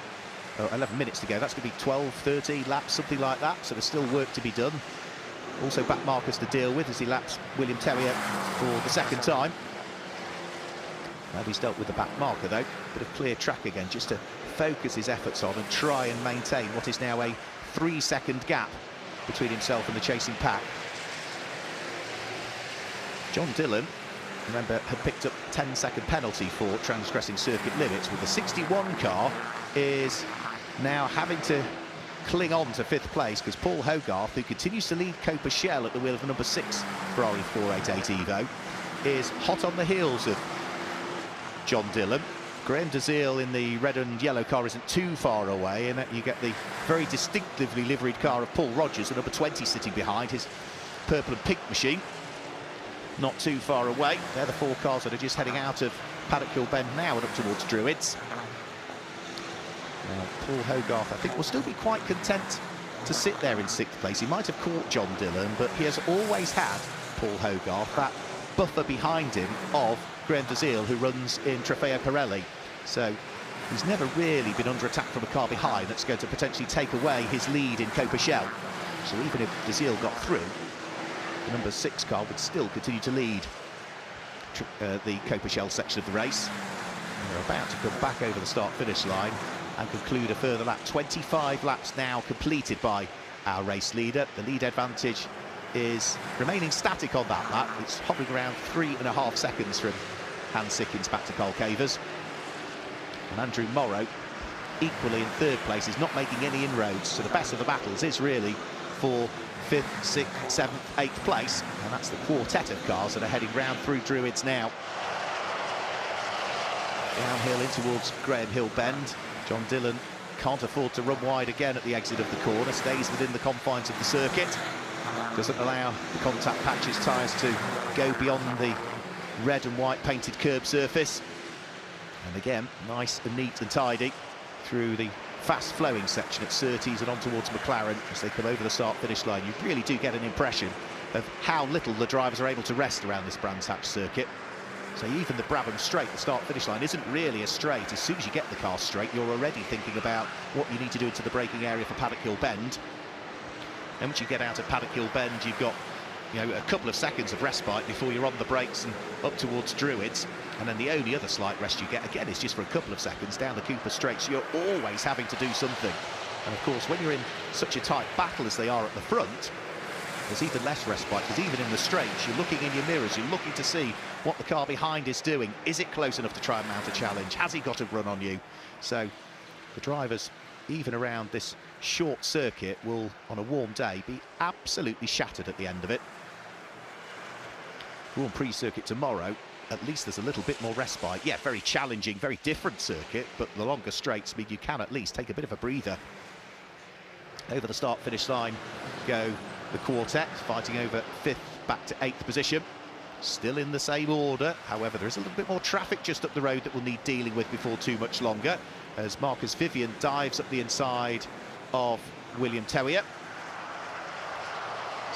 11 minutes to go. That's going to be 12, 13 laps, something like that. So there's still work to be done. Also back markers to deal with as he laps William Terrier for the 2nd time. Now he's dealt with the back marker though. Bit of clear track again, just to focus his efforts on and try and maintain what is now a 3-second gap between himself and the chasing pack. John Dillon, remember, had picked up a 10-second penalty for transgressing circuit limits. With the 61 car is now having to cling on to 5th place because Paul Hogarth, who continues to lead Coppa Shell at the wheel of the number 6 Ferrari 488 Evo, is hot on the heels of John Dillon. Graham DeZiel in the red and yellow car isn't too far away, and you get the very distinctively liveried car of Paul Rogers, the number 20 sitting behind his purple and pink machine. Not too far away. They're the 4 cars that are just heading out of Paddock Hill Bend now and up towards Druids. Paul Hogarth, I think, will still be quite content to sit there in 6th place. He might have caught John Dillon, but he has always had, Paul Hogarth, that buffer behind him of Graham DeZiel, who runs in Trofeo Pirelli. So he's never really been under attack from a car behind that's going to potentially take away his lead in Coppa Shell. So even if DeZiel got through, the number 6 car would still continue to lead the Coppa Shell section of the race. And they're about to come back over the start-finish line and conclude a further lap. 25 laps now completed by our race leader. The lead advantage is remaining static on that lap. It's hovering around 3.5 seconds from Hans Sickins back to Carl Cavers. And Andrew Morrow, equally in 3rd place, is not making any inroads. So the best of the battles is really for 5th, 6th, 7th, 8th place, and that's the quartet of cars that are heading round through Druids now. Downhill in towards Graham Hill Bend. John Dillon can't afford to run wide again at the exit of the corner, stays within the confines of the circuit, doesn't allow the contact patches tyres to go beyond the red and white painted curb surface. And again, nice and neat and tidy through the fast-flowing section at Surtees and on towards McLaren as they come over the start-finish line. You really do get an impression of how little the drivers are able to rest around this Brands Hatch circuit. So even the Brabham straight, the start-finish line, isn't really a straight. As soon as you get the car straight, you're already thinking about what you need to do into the braking area for Paddock Hill Bend. And once you get out of Paddock Hill Bend, you've got, you know, a couple of seconds of respite before you're on the brakes and up towards Druids. And then the only other slight rest you get, again, is just for a couple of seconds down the Cooper Straight. So you're always having to do something. And of course, when you're in such a tight battle as they are at the front, there's even less respite, because even in the straights, you're looking in your mirrors, you're looking to see what the car behind is doing. Is it close enough to try and mount a challenge? Has he got a run on you? So the drivers, even around this short circuit, will, on a warm day, be absolutely shattered at the end of it. Grand Prix circuit tomorrow, at least there's a little bit more respite. Yeah, very challenging, very different circuit, but the longer straights mean you can at least take a bit of a breather. Over the start-finish line go the quartet, fighting over 5th back to 8th position. Still in the same order, however, there is a little bit more traffic just up the road that we'll need dealing with before too much longer, as Marcus Vivian dives up the inside of William Terrier.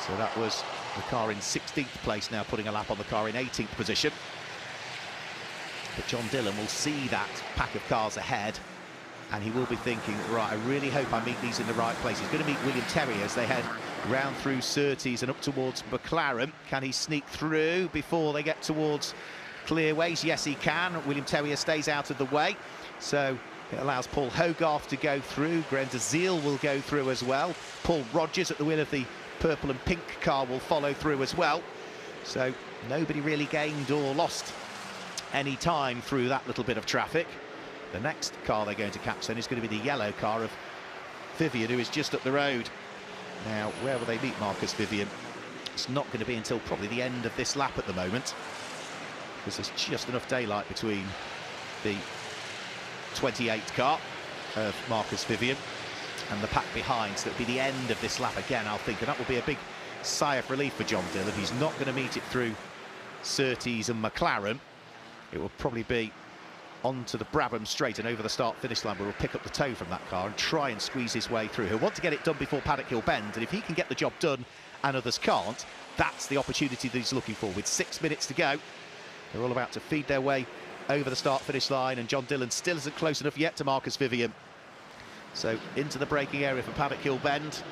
So that was the car in 16th place, now putting a lap on the car in 18th position. But John Dillon will see that pack of cars ahead, and he will be thinking, right, I really hope I meet these in the right place. He's going to meet William Terrier as they head round through Surtees and up towards McLaren. Can he sneak through before they get towards Clearways? Yes, he can. William Terrier stays out of the way, so it allows Paul Hogarth to go through. Graham DeZiel will go through as well. Paul Rogers at the wheel of the purple and pink car will follow through as well. So nobody really gained or lost any time through that little bit of traffic. The next car they're going to catch then is going to be the yellow car of Vivian, who is just up the road. Now, where will they meet Marcus Vivian? It's not going to be until probably the end of this lap at the moment, because there's just enough daylight between the 28th car of Marcus Vivian and the pack behind, so it'll be the end of this lap again, I'll think, and that will be a big sigh of relief for John Dillon. He's not going to meet it through Surtees and McLaren. It will probably be onto the Brabham straight and over the start-finish line, where he'll pick up the toe from that car and try and squeeze his way through. He'll want to get it done before Paddock Hill Bend, and if he can get the job done and others can't, that's the opportunity that he's looking for. With 6 minutes to go, they're all about to feed their way over the start-finish line, and John Dillon still isn't close enough yet to Marcus Vivian. So into the braking area for Paddock Hill Bend.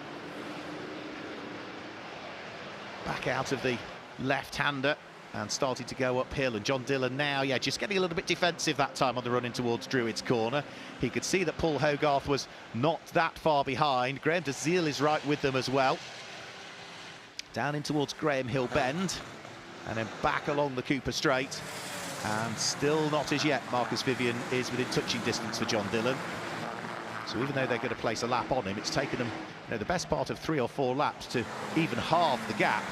Back out of the left-hander and starting to go uphill, and John Dillon now, yeah, just getting a little bit defensive that time on the run in towards Druids Corner. He could see that Paul Hogarth was not that far behind. Graham DeZiel is right with them as well. Down in towards Graham Hill Bend, and then back along the Cooper Straight, and still not as yet Marcus Vivian is within touching distance for John Dillon. So even though they're going to place a lap on him, it's taken them, you know, the best part of 3 or 4 laps to even halve the gap.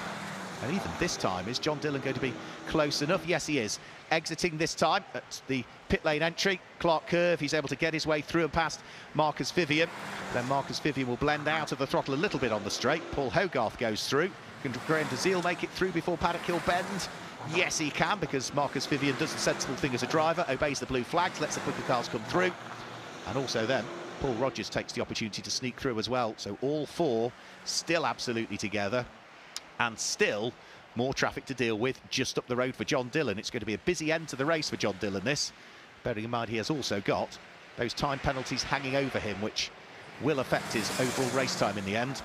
And even this time, is John Dillon going to be close enough? Yes, he is. Exiting this time at the pit lane entry, Clark Curve, he's able to get his way through and past Marcus Vivian. Then Marcus Vivian will blend out of the throttle a little bit on the straight. Paul Hogarth goes through. Can Graham DeZiel make it through before Paddock Hill Bend? Yes, he can, because Marcus Vivian does the sensible thing as a driver, obeys the blue flags, lets the quicker cars come through. And also then, Paul Rogers takes the opportunity to sneak through as well. So all 4 still absolutely together, and still more traffic to deal with just up the road for John Dillon. It's going to be a busy end to the race for John Dillon, this. Bearing in mind he has also got those time penalties hanging over him, which will affect his overall race time in the end.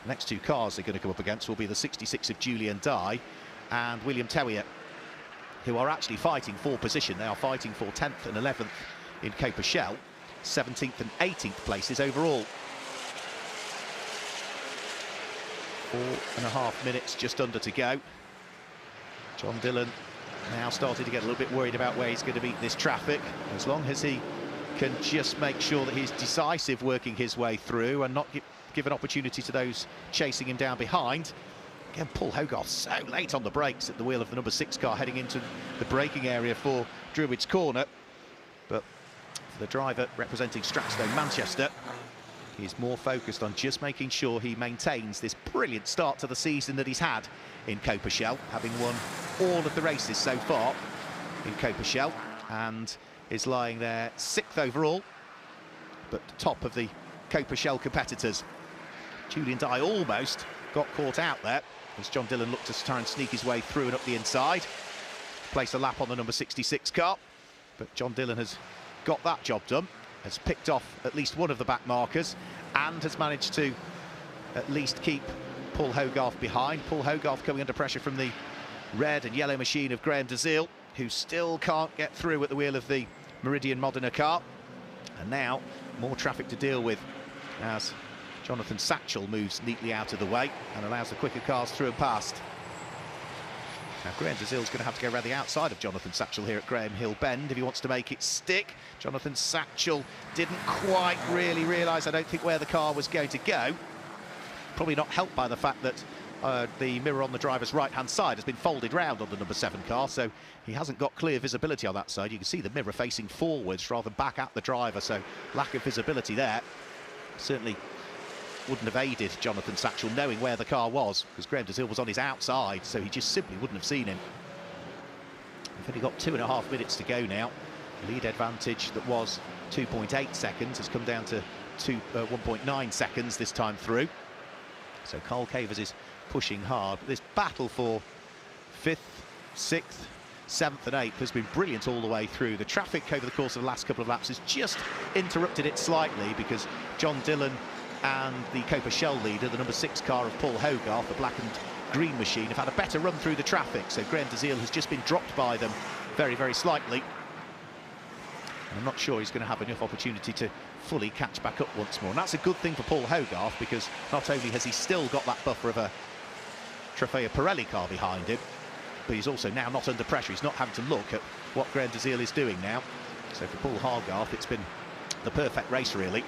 The next 2 cars they're going to come up against will be the 66 of Julian Dye and William Tewier, who are actually fighting for position. They are fighting for 10th and 11th in Coppa Shell, 17th and 18th places overall. 4.5 minutes just under to go. John Dillon now starting to get a little bit worried about where he's going to meet this traffic. As long as he can just make sure that he's decisive working his way through and not give an opportunity to those chasing him down behind. Again, Paul Hogarth so late on the brakes at the wheel of the number 6 car heading into the braking area for Druids Corner. But for the driver representing Stratstone Manchester, he's more focused on just making sure he maintains this brilliant start to the season that he's had in Coppa Shell, having won all of the races so far in Coppa Shell, and is lying there 6th overall, but top of the Coppa Shell competitors. Julian Dye almost got caught out there as John Dillon looked to try and sneak his way through and up the inside, place a lap on the number 66 car, but John Dillon has got that job done, has picked off at least one of the back markers and has managed to at least keep Paul Hogarth behind. Paul Hogarth coming under pressure from the red and yellow machine of Graham DeZiel, who still can't get through at the wheel of the Meridian Modena car. And now more traffic to deal with as Jonathan Satchell moves neatly out of the way and allows the quicker cars through and past. Now Graham DeZiel's going to have to go around the outside of Jonathan Satchell here at Graham Hill Bend if he wants to make it stick. Jonathan Satchell didn't quite really realise, I don't think, where the car was going to go. Probably not helped by the fact that the mirror on the driver's right-hand side has been folded round on the number 7 car, so he hasn't got clear visibility on that side. You can see the mirror facing forwards rather than back at the driver, so lack of visibility there. Certainly wouldn't have aided Jonathan Satchell knowing where the car was, because Graham DeZiel was on his outside, so he just simply wouldn't have seen him. We've only got 2.5 minutes to go now. The lead advantage that was 2.8 seconds has come down to 1.9 seconds this time through. So Carl Cavers is pushing hard. But this battle for 5th, 6th, 7th and 8th has been brilliant all the way through. The traffic over the course of the last couple of laps has just interrupted it slightly, because John Dillon and the Coppa Shell leader, the number 6 car of Paul Hogarth, the black and green machine, have had a better run through the traffic. So Graham DeZiel has just been dropped by them very, very slightly. And I'm not sure he's going to have enough opportunity to fully catch back up once more. And that's a good thing for Paul Hogarth, because not only has he still got that buffer of a Trofeo Pirelli car behind him, but he's also now not under pressure. He's not having to look at what Graham Desile is doing now. So for Paul Hogarth, it's been the perfect race, really.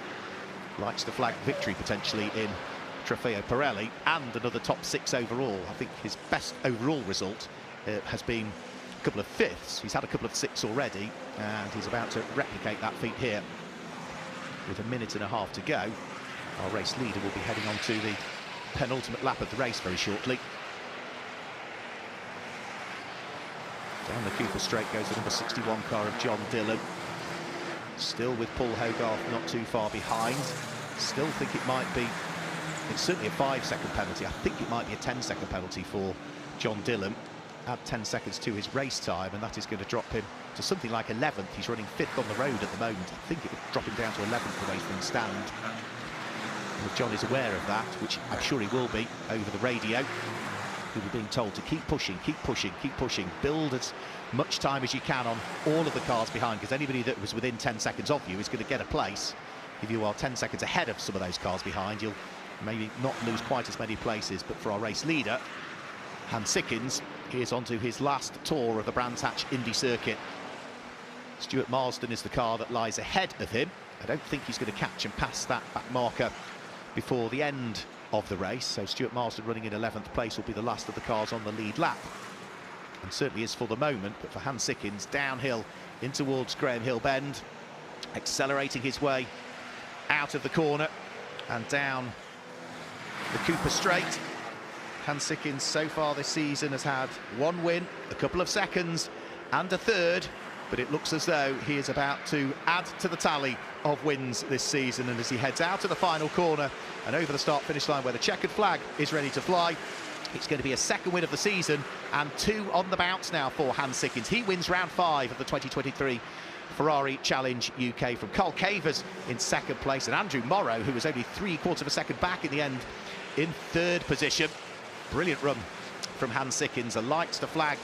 Likes to flag victory potentially in Trofeo Pirelli, and another top 6 overall. I think his best overall result has been a couple of 5ths. He's had a couple of 6 already, and he's about to replicate that feat here. With a minute and a half to go, our race leader will be heading on to the penultimate lap of the race very shortly. Down the Cooper straight goes the number 61 car of John Dillon. Still with Paul Hogarth not too far behind. Still think it might be, it's certainly a 5-second penalty. I think it might be a 10-second penalty for John Dillon. Add 10 seconds to his race time, and that is going to drop him to something like 11th. He's running 5th on the road at the moment. I think it would drop him down to 11th the way things stand. And if John is aware of that, which I'm sure he will be over the radio, he'll be being told to keep pushing, keep pushing, keep pushing, build as much time as you can on all of the cars behind, because anybody that was within 10 seconds of you is going to get a place. If you are 10 seconds ahead of some of those cars behind, you'll maybe not lose quite as many places. But for our race leader, Hans Sickens, he is on to his last tour of the Brands Hatch Indy circuit. Stuart Marsden is the car that lies ahead of him. I don't think he's going to catch and pass that back marker before the end of the race. So Stuart Marsden running in 11th place will be the last of the cars on the lead lap. And certainly is for the moment, but for Hans Sickens, downhill in towards Graham Hill Bend, accelerating his way out of the corner and down the Cooper straight. Hans Sickens so far this season has had 1 win, a couple of seconds and a 3rd, but it looks as though he is about to add to the tally of wins this season. And as he heads out of the final corner and over the start-finish line where the checkered flag is ready to fly, it's going to be a 2nd win of the season and 2 on the bounce now for Hans Sickens. He wins round 5 of the 2023 Ferrari Challenge UK from Carl Cavers in 2nd place, and Andrew Morrow, who was only 3/4 of a second back in the end, in 3rd position. Brilliant run from Hans Sickens, a lights to flag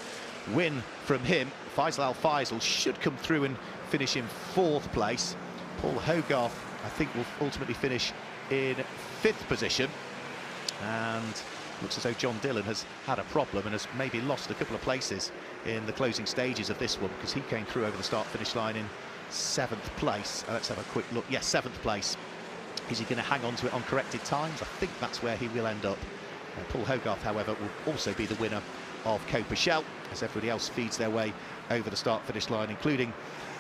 win from him. Faisal Al Faisal should come through and finish in 4th place. Paul Hogarth, I think, will ultimately finish in 5th position. And looks as though John Dillon has had a problem and has maybe lost a couple of places in the closing stages of this one, because he came through over the start-finish line in 7th place. Let's have a quick look. Yes, 7th place. Is he going to hang on to it on corrected times? I think that's where he will end up. Paul Hogarth, however, will also be the winner of Coppa Shell, as everybody else feeds their way over the start-finish line, including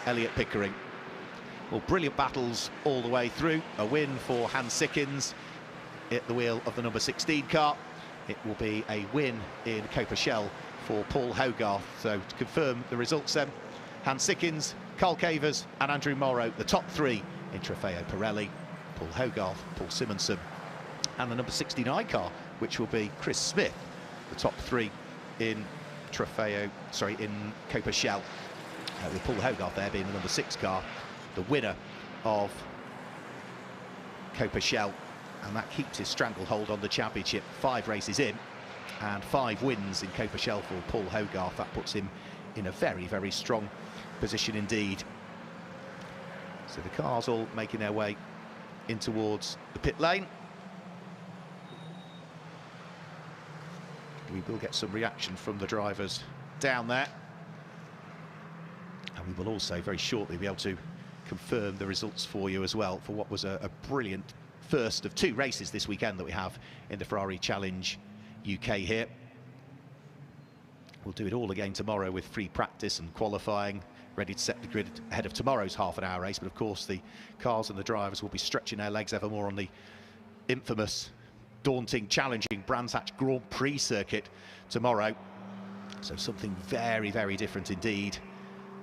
Elliot Pickering. Well, brilliant battles all the way through. A win for Hans Sickens at the wheel of the number 16 car. It will be a win in Coppa Shell for Paul Hogarth. So to confirm the results then, Hans Sickens, Carl Cavers and Andrew Morrow, the top 3 in Trofeo Pirelli. Paul Hogarth, Paul Simonson and the number 69 car, which will be Chris Smith, the top 3 in in Coppa Shell. With Paul Hogarth there being the number 6 car, the winner of Coppa Shell, and that keeps his stranglehold on the championship. 5 races in and 5 wins in Coppa Shell for Paul Hogarth. That puts him in a very, very strong position indeed. So the cars all making their way in towards the pit lane. We will get some reaction from the drivers down there, and we will also very shortly be able to confirm the results for you as well for what was a brilliant first of 2 races this weekend that we have in the Ferrari Challenge UK here. We'll do it all again tomorrow with free practice and qualifying, ready to set the grid ahead of tomorrow's half-an-hour race. But of course the cars and the drivers will be stretching their legs ever more on the infamous, daunting, challenging Brands Hatch Grand Prix circuit tomorrow. So something very, very different indeed.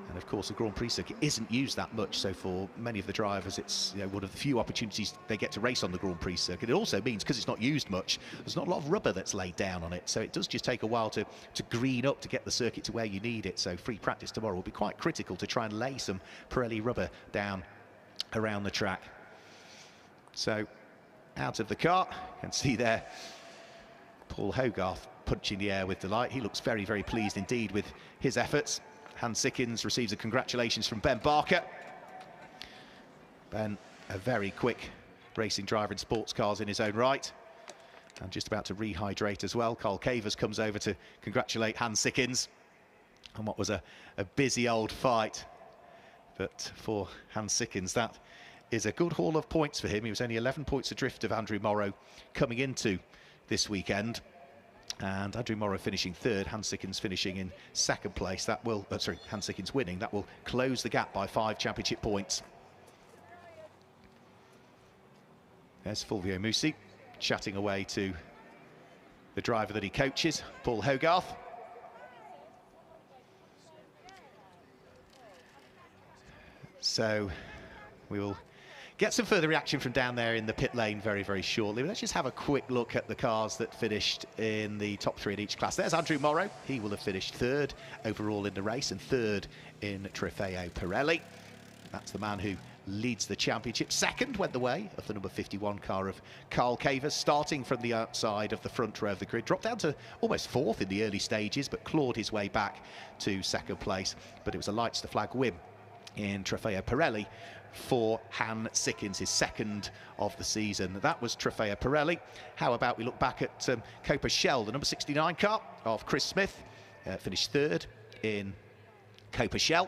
And of course the Grand Prix circuit isn't used that much, so for many of the drivers it's one of the few opportunities they get to race on the Grand Prix circuit. It also means, because it's not used much, there's not a lot of rubber that's laid down on it, so it does just take a while to green up to get the circuit to where you need it. So free practice tomorrow will be quite critical to try and lay some Pirelli rubber down around the track. So out of the car, you can see there Paul Hogarth punching the air with delight. He looks very, very pleased indeed with his efforts. Hans Sickens receives a congratulations from Ben Barker. Ben a very quick racing driver in sports cars in his own right. And just about to rehydrate as well. Carl Cavers comes over to congratulate Hans Sickins on what was a busy old fight. But for Hans Sickins, that is a good haul of points for him. He was only 11 points adrift of Andrew Morrow coming into this weekend. And Andrew Morrow finishing third, Hans Sickins finishing in second place. That will, Hans Sickins winning. That will close the gap by 5 championship points. There's Fulvio Musi chatting away to the driver that he coaches, Paul Hogarth. So we will get some further reaction from down there in the pit lane very, very shortly. But let's just have a quick look at the cars that finished in the top 3 in each class. There's Andrew Morrow. He will have finished third overall in the race and third in Trofeo Pirelli. That's the man who leads the championship. Second went the way of the number 51 car of Carl Cavers, starting from the outside of the front row of the grid. Dropped down to almost fourth in the early stages, but clawed his way back to second place. But it was a lights to flag win in Trofeo Pirelli for Hans Sickins, his second of the season. That was Trofeo Pirelli. How about we look back at Coppa Shell, the number 69 car of Chris Smith, finished third in Coppa Shell.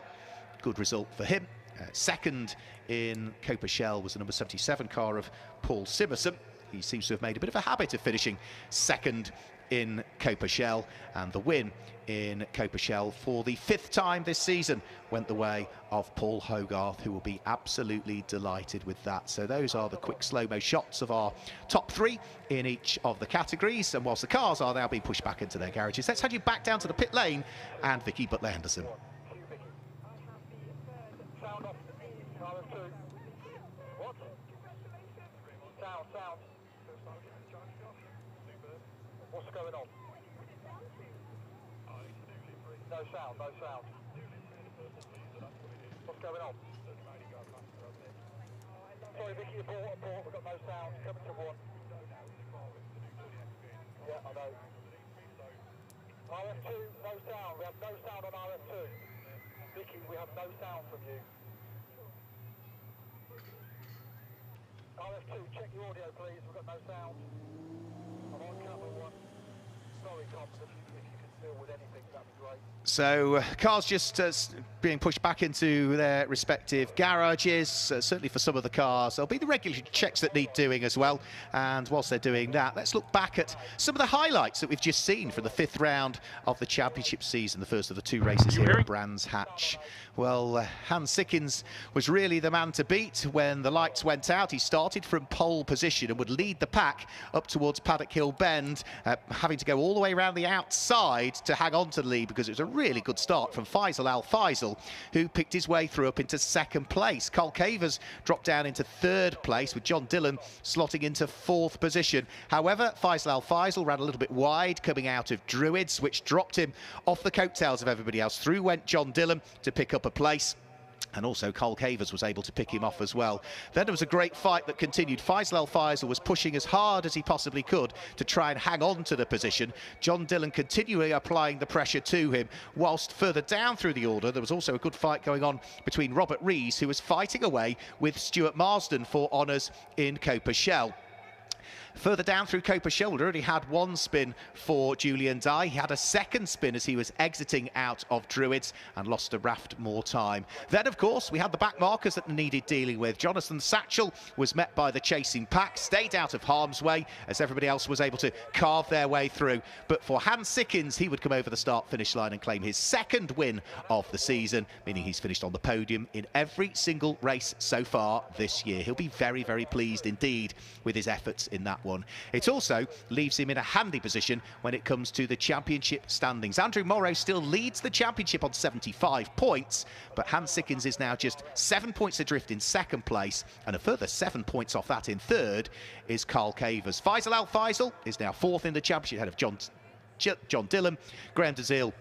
Good result for him. Second in Coppa Shell was the number 77 car of Paul Simerson. He seems to have made a bit of a habit of finishing second in Coppa Shell, and the win in Coppa Shell for the 5th time this season went the way of Paul Hogarth, who will be absolutely delighted with that. So those are the quick slow-mo shots of our top 3 in each of the categories, and whilst the cars are now being pushed back into their garages, let's head you back down to the pit lane and Vicky Butler-Henderson. What's going on? No sound, no sound. What's going on? Sorry, Vicky, abort, we've got no sound. Coming to 1. Yeah, I know. RF2, no sound. We have no sound on RF2. Vicky, we have no sound from you. RF2, check your audio, please. We've got no sound. I'm on camera 1. Sorry, Tom, if you could deal with anything, that'd be great. So cars just being pushed back into their respective garages. Certainly for some of the cars, there'll be the regulatory checks that need doing as well. And whilst they're doing that, let's look back at some of the highlights that we've just seen from the 5th round of the championship season, the first of the 2 races here at Brands Hatch. Well, Hans Sickins was really the man to beat when the lights went out. He started from pole position and would lead the pack up towards Paddock Hill Bend, having to go all the way around the outside to hang on to the lead, because it was a really good start from Faisal Al Faisal, who picked his way through up into second place. Carl Cavers dropped down into third place, with John Dillon slotting into 4th position. However, Faisal Al Faisal ran a little bit wide coming out of Druids, which dropped him off the coattails of everybody else. Through went John Dillon to pick up a place. And also Carl Cavers was able to pick him off as well. Then there was a great fight that continued. Faisal Al Faisal was pushing as hard as he possibly could to try and hang on to the position. John Dillon continually applying the pressure to him. Whilst further down through the order, there was also a good fight going on between Robert Rees, who was fighting away with Stuart Marsden for honours in Coppa Shell. Further down through Coppa Shell, we already had 1 spin for Julian Dye. He had a 2nd spin as he was exiting out of Druids and lost a raft more time. Then, of course, we had the back markers that needed dealing with. Jonathan Satchel was met by the chasing pack, stayed out of harm's way as everybody else was able to carve their way through. But for Hans Sickins, he would come over the start-finish line and claim his 2nd win of the season, meaning he's finished on the podium in every single race so far this year. He'll be very, very pleased indeed with his efforts in that one. It also leaves him in a handy position when it comes to the championship standings. Andrew Morrow still leads the championship on 75 points, but Hans Sickins is now just 7 points adrift in second place, and a further 7 points off that in third is Carl Cavers. Faisal Al Faisal is now 4th in the championship, ahead of John Dillon, Graham DeZille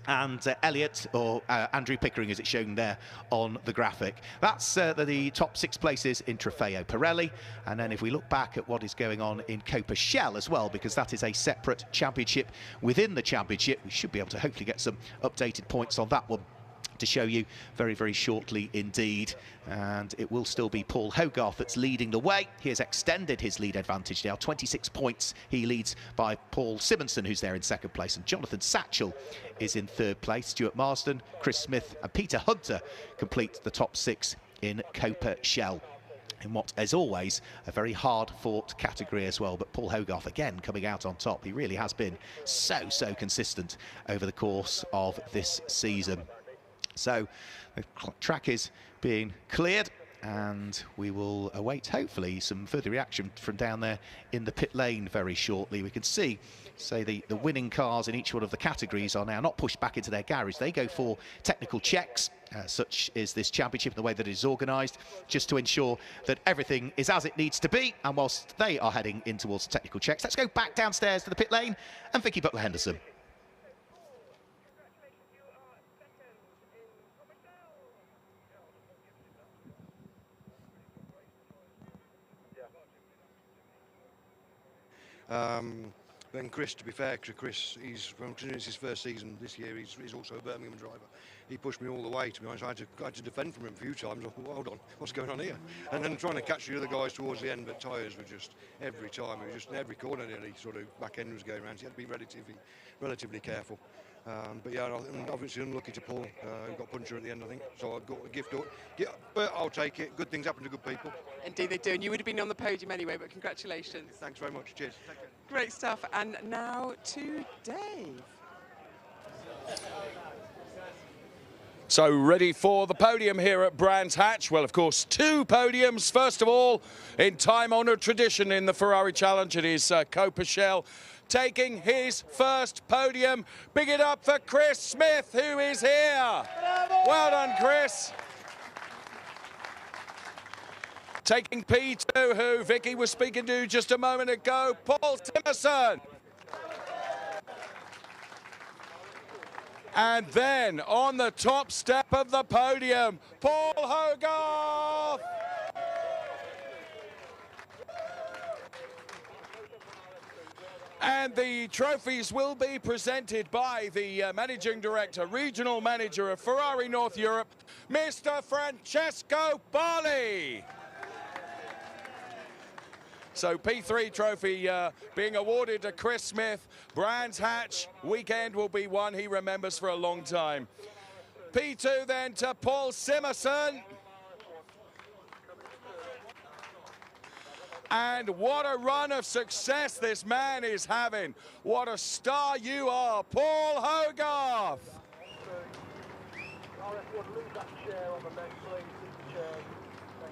and Elliott, or Andrew Pickering, as it's shown there on the graphic. That's the top 6 places in Trofeo Pirelli. And then if we look back at what is going on in Coppa Shell as well, because that is a separate championship within the championship, we should be able to hopefully get some updated points on that one to show you very, very shortly indeed. And it will still be Paul Hogarth that's leading the way. He has extended his lead advantage now, 26 points. He leads by Paul Simonson, who's there in second place, and Jonathan Satchell is in third place. Stuart Marsden, Chris Smith and Peter Hunter complete the top 6 in Coppa Shell, in what is always a very hard-fought category as well. But Paul Hogarth again coming out on top. He really has been so consistent over the course of this season. So the track is being cleared, and we will await hopefully some further reaction from down there in the pit lane very shortly. We can see, say, the winning cars in each one of the categories are now not pushed back into their garage. They go for technical checks, such is this championship, the way that it is organised, just to ensure that everything is as it needs to be. And whilst they are heading in towards the technical checks, let's go back downstairs to the pit lane and Vicky Butler-Henderson. Then Chris, to be fair to Chris, it's his first season this year. He's also a Birmingham driver. He pushed me all the way, to be honest. I had to defend from him a few times. I thought, well, hold on, what's going on here? And then trying to catch the other guys towards the end, but tyres were just, every time, it was just every corner nearly, sort of back end was going around. So you had to be relatively careful. But yeah, I'm obviously unlucky to Paul, who got puncher at the end, I think. So I've got a gift, but I'll take it. Good things happen to good people. Indeed they do, and you would have been on the podium anyway, but congratulations. Thanks very much. Cheers. Take care. Great stuff. And now to Dave. So ready for the podium here at Brands Hatch. Well, of course, 2 podiums. First of all, in time-honoured tradition in the Ferrari Challenge, it is Coppa Shell taking his first podium. Big it up for Chris Smith, who is here. Well done, Chris. Taking P2, who Vicky was speaking to just a moment ago, Paul Simonson. And then on the top step of the podium, Paul Hogarth. And the trophies will be presented by the Managing Director, Regional Manager of Ferrari North Europe, Mr. Francesco Barley. So P3 trophy being awarded to Chris Smith. Brands Hatch weekend will be one he remembers for a long time. P2 then to Paul Simonson. And what a run of success this man is having. What a star you are, Paul Hogarth.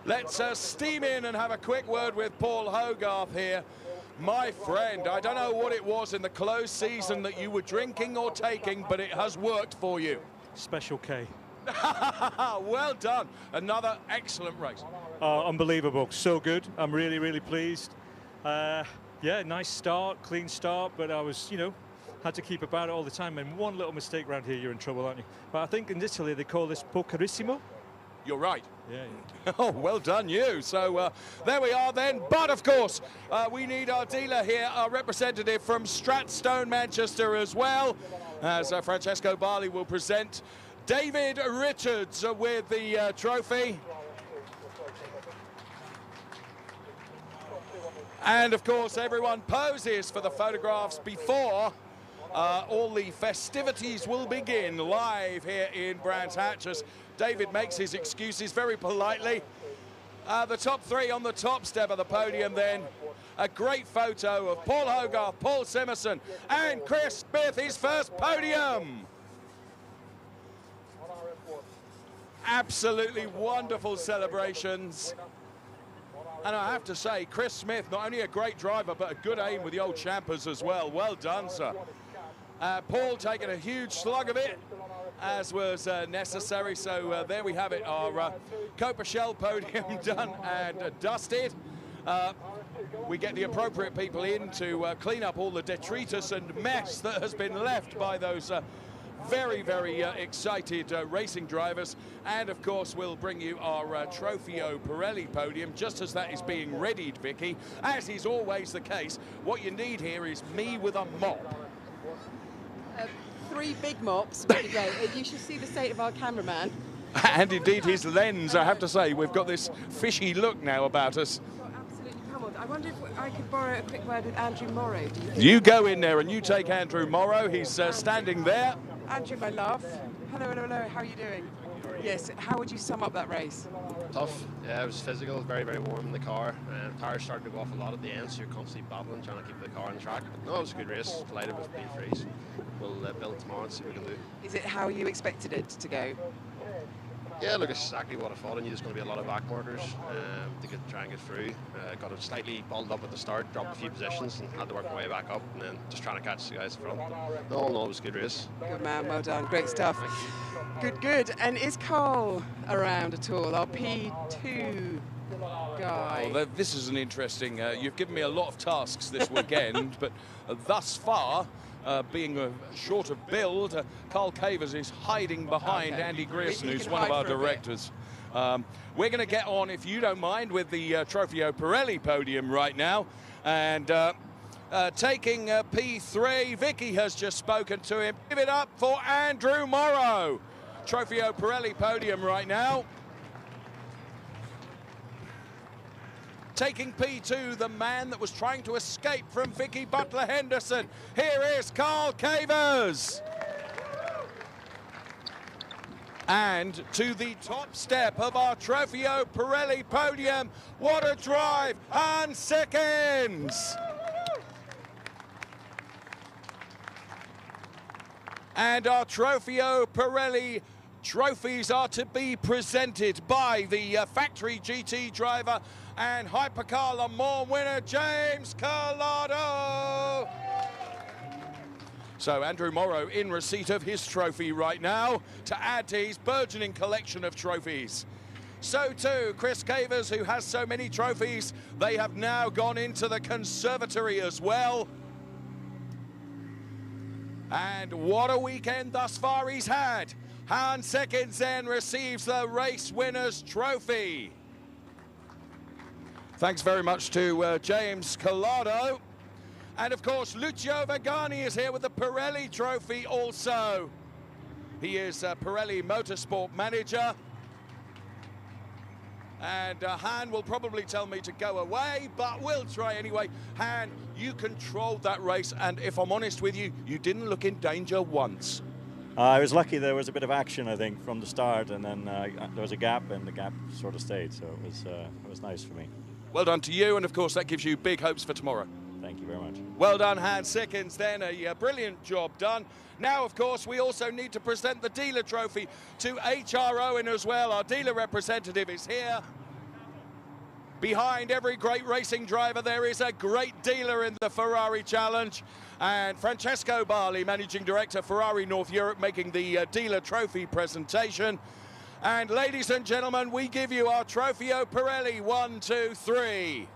Let's steam in and have a quick word with Paul Hogarth here. My friend, I don't know what it was in the closed season that you were drinking or taking, but it has worked for you. Special K. Well done. Another excellent race. Unbelievable. So good. I'm really pleased. Yeah, nice start, clean start, but I was, had to keep about it all the time. And one little mistake around here, you're in trouble, aren't you? But I think in Italy, they call this pocarissimo. You're right. Yeah. Oh, well done you. So there we are then. But of course, we need our dealer here, our representative from Stratstone, Manchester as well, as Francesco Barley will present David Richards with the trophy. And of course, everyone poses for the photographs before all the festivities will begin live here in Brands Hatch as David makes his excuses very politely. The top 3 on the top step of the podium then. A great photo of Paul Hogarth, Paul Simonson and Chris Smith, his first podium. Absolutely wonderful celebrations. And I have to say, Chris Smith, not only a great driver, but a good aim with the old champers as well. Well done, sir. Paul taking a huge slug of it, as was necessary. So there we have it, our Coppa Shell podium done and dusted. We get the appropriate people in to clean up all the detritus and mess that has been left by those very excited racing drivers. And of course we'll bring you our Trofeo Pirelli podium just as that is being readied, Vicky. As is always the case, what you need here is me with a mop. 3 big mops would be great. You should see the state of our cameraman. And indeed his lens, I have to say. We've got this fishy look now about us. Absolutely pummeled. I wonder if I could borrow a quick word with Andrew Morrow. Do you think? You go in there and you take Andrew Morrow. He's standing there. Andrew, my love. Hello, hello, hello. How are you doing? Yes. How would you sum up that race? Tough. Yeah, it was physical, very, very warm in the car. Tires started to go off a lot at the end, so you're constantly battling, trying to keep the car on track. But no, it was a good race. Delighted with P3s. We'll build tomorrow and see what we can do. Is it how you expected it to go? Yeah, look, it's exactly what I thought. I knew there's going to be a lot of back markers to try and get through. Got it slightly balled up at the start, dropped a few positions, and had to work my way back up, and then just trying to catch the guys in front. No, it was a good race. Good man, well done. Great stuff. Good, good. And is Carl around at all? Our P2 guy. Well, this is an interesting... you've given me a lot of tasks this weekend, but thus far... being short of build, Carl Cavers is hiding behind Andy Grierson, who's one of our directors. We're going to get on, if you don't mind, with the Trofeo Pirelli podium right now. And taking P3, Vicky has just spoken to him. Give it up for Andrew Morrow. Trofeo Pirelli podium right now. Taking P2, the man that was trying to escape from Vicky Butler-Henderson. Here is Carl Cavers. And to the top step of our Trofeo Pirelli podium, what a drive, and seconds. And our Trofeo Pirelli trophies are to be presented by the factory GT driver and Hypercar Le Mans winner, James Collado. So Andrew Morrow in receipt of his trophy right now to add to his burgeoning collection of trophies. So too, Chris Cavers, who has so many trophies, they have now gone into the conservatory as well. And what a weekend thus far he's had. Hans Seckens then receives the race winner's trophy. Thanks very much to James Collado. And of course, Lucio Vagani is here with the Pirelli trophy also. He is Pirelli Motorsport manager. And Han will probably tell me to go away, but we'll try anyway. Han, you controlled that race, and if I'm honest with you, you didn't look in danger once. I was lucky there was a bit of action, I think, from the start, and then there was a gap, and the gap sort of stayed, so it was nice for me. Well done to you, and of course that gives you big hopes for tomorrow. Thank you very much. Well done, Hans Seckens, then a brilliant job done. Now, of course, we also need to present the dealer trophy to H.R. Owen as well. Our dealer representative is here. Behind every great racing driver, there is a great dealer in the Ferrari Challenge. And Francesco Barli, Managing Director, Ferrari North Europe, making the dealer trophy presentation. And ladies and gentlemen, we give you our Trofeo Pirelli 1, 2, 3.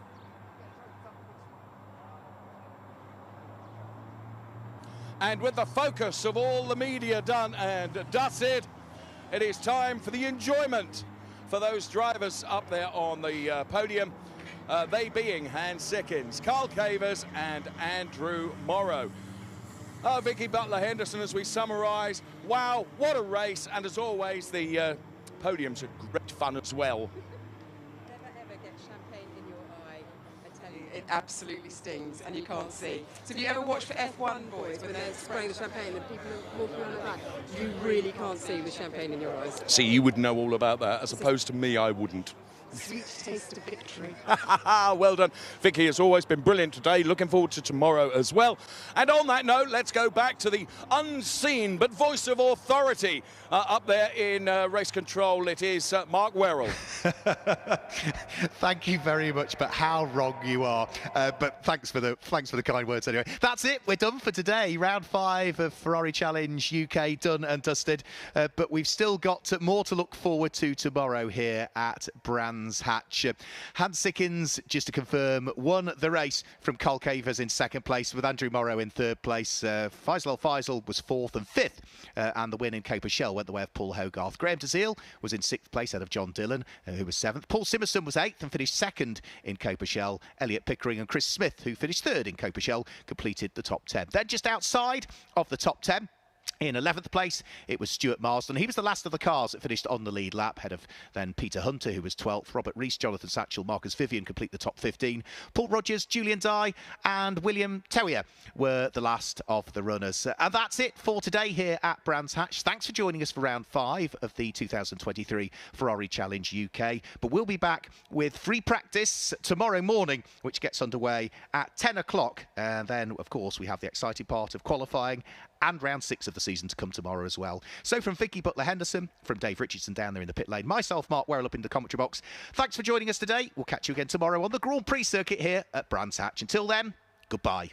And with the focus of all the media done and dusted, it is time for the enjoyment for those drivers up there on the podium. They being Hans Seckens, Carl Cavers and Andrew Morrow. Vicky Butler-Henderson, as we summarise, wow, what a race, and as always, the podiums are great fun as well. Never ever get champagne in your eye. I tell you, it absolutely stings, and you can't see. So have you ever watched for F1 boys when they're spraying the champagne and people are walking around the back? You really can't see with champagne in your eyes. See, you would know all about that, as opposed to me, I wouldn't. Sweet taste of victory. Well done. Vicky has always been brilliant today. Looking forward to tomorrow as well. And on that note, let's go back to the unseen but voice of authority up there in race control. It is Mark Werrell. Thank you very much, but how wrong you are. But thanks for the kind words anyway. That's it. We're done for today. Round 5 of Ferrari Challenge UK done and dusted. But we've still got more to look forward to tomorrow here at Brands Hatch. Hans Seckens, just to confirm, won the race from Carl Cavers in 2nd place, with Andrew Morrow in 3rd place. Faisal Al-Faisal was 4th and 5th, and the win in Cape Shell went the way of Paul Hogarth. Graham Dazil was in 6th place ahead of John Dillon, who was 7th. Paul Simerson was 8th and finished 2nd in Cape Shell. Elliot Pickering and Chris Smith, who finished 3rd in Cape Shell, completed the top 10. Then just outside of the top 10, In 11th place, it was Stuart Marsden. He was the last of the cars that finished on the lead lap, ahead of then Peter Hunter, who was 12th. Robert Rees, Jonathan Satchell, Marcus Vivian complete the top 15. Paul Rogers, Julian Dye and William Tellier were the last of the runners. And that's it for today here at Brands Hatch. Thanks for joining us for round 5 of the 2023 Ferrari Challenge UK. But we'll be back with free practice tomorrow morning, which gets underway at 10 o'clock. And then, of course, we have the exciting part of qualifying and round 6 of the season to come tomorrow as well. So from Vicky Butler-Henderson, from Dave Richardson down there in the pit lane, myself, Mark Werrell, up in the commentary box. Thanks for joining us today. We'll catch you again tomorrow on the Grand Prix circuit here at Brands Hatch. Until then, goodbye.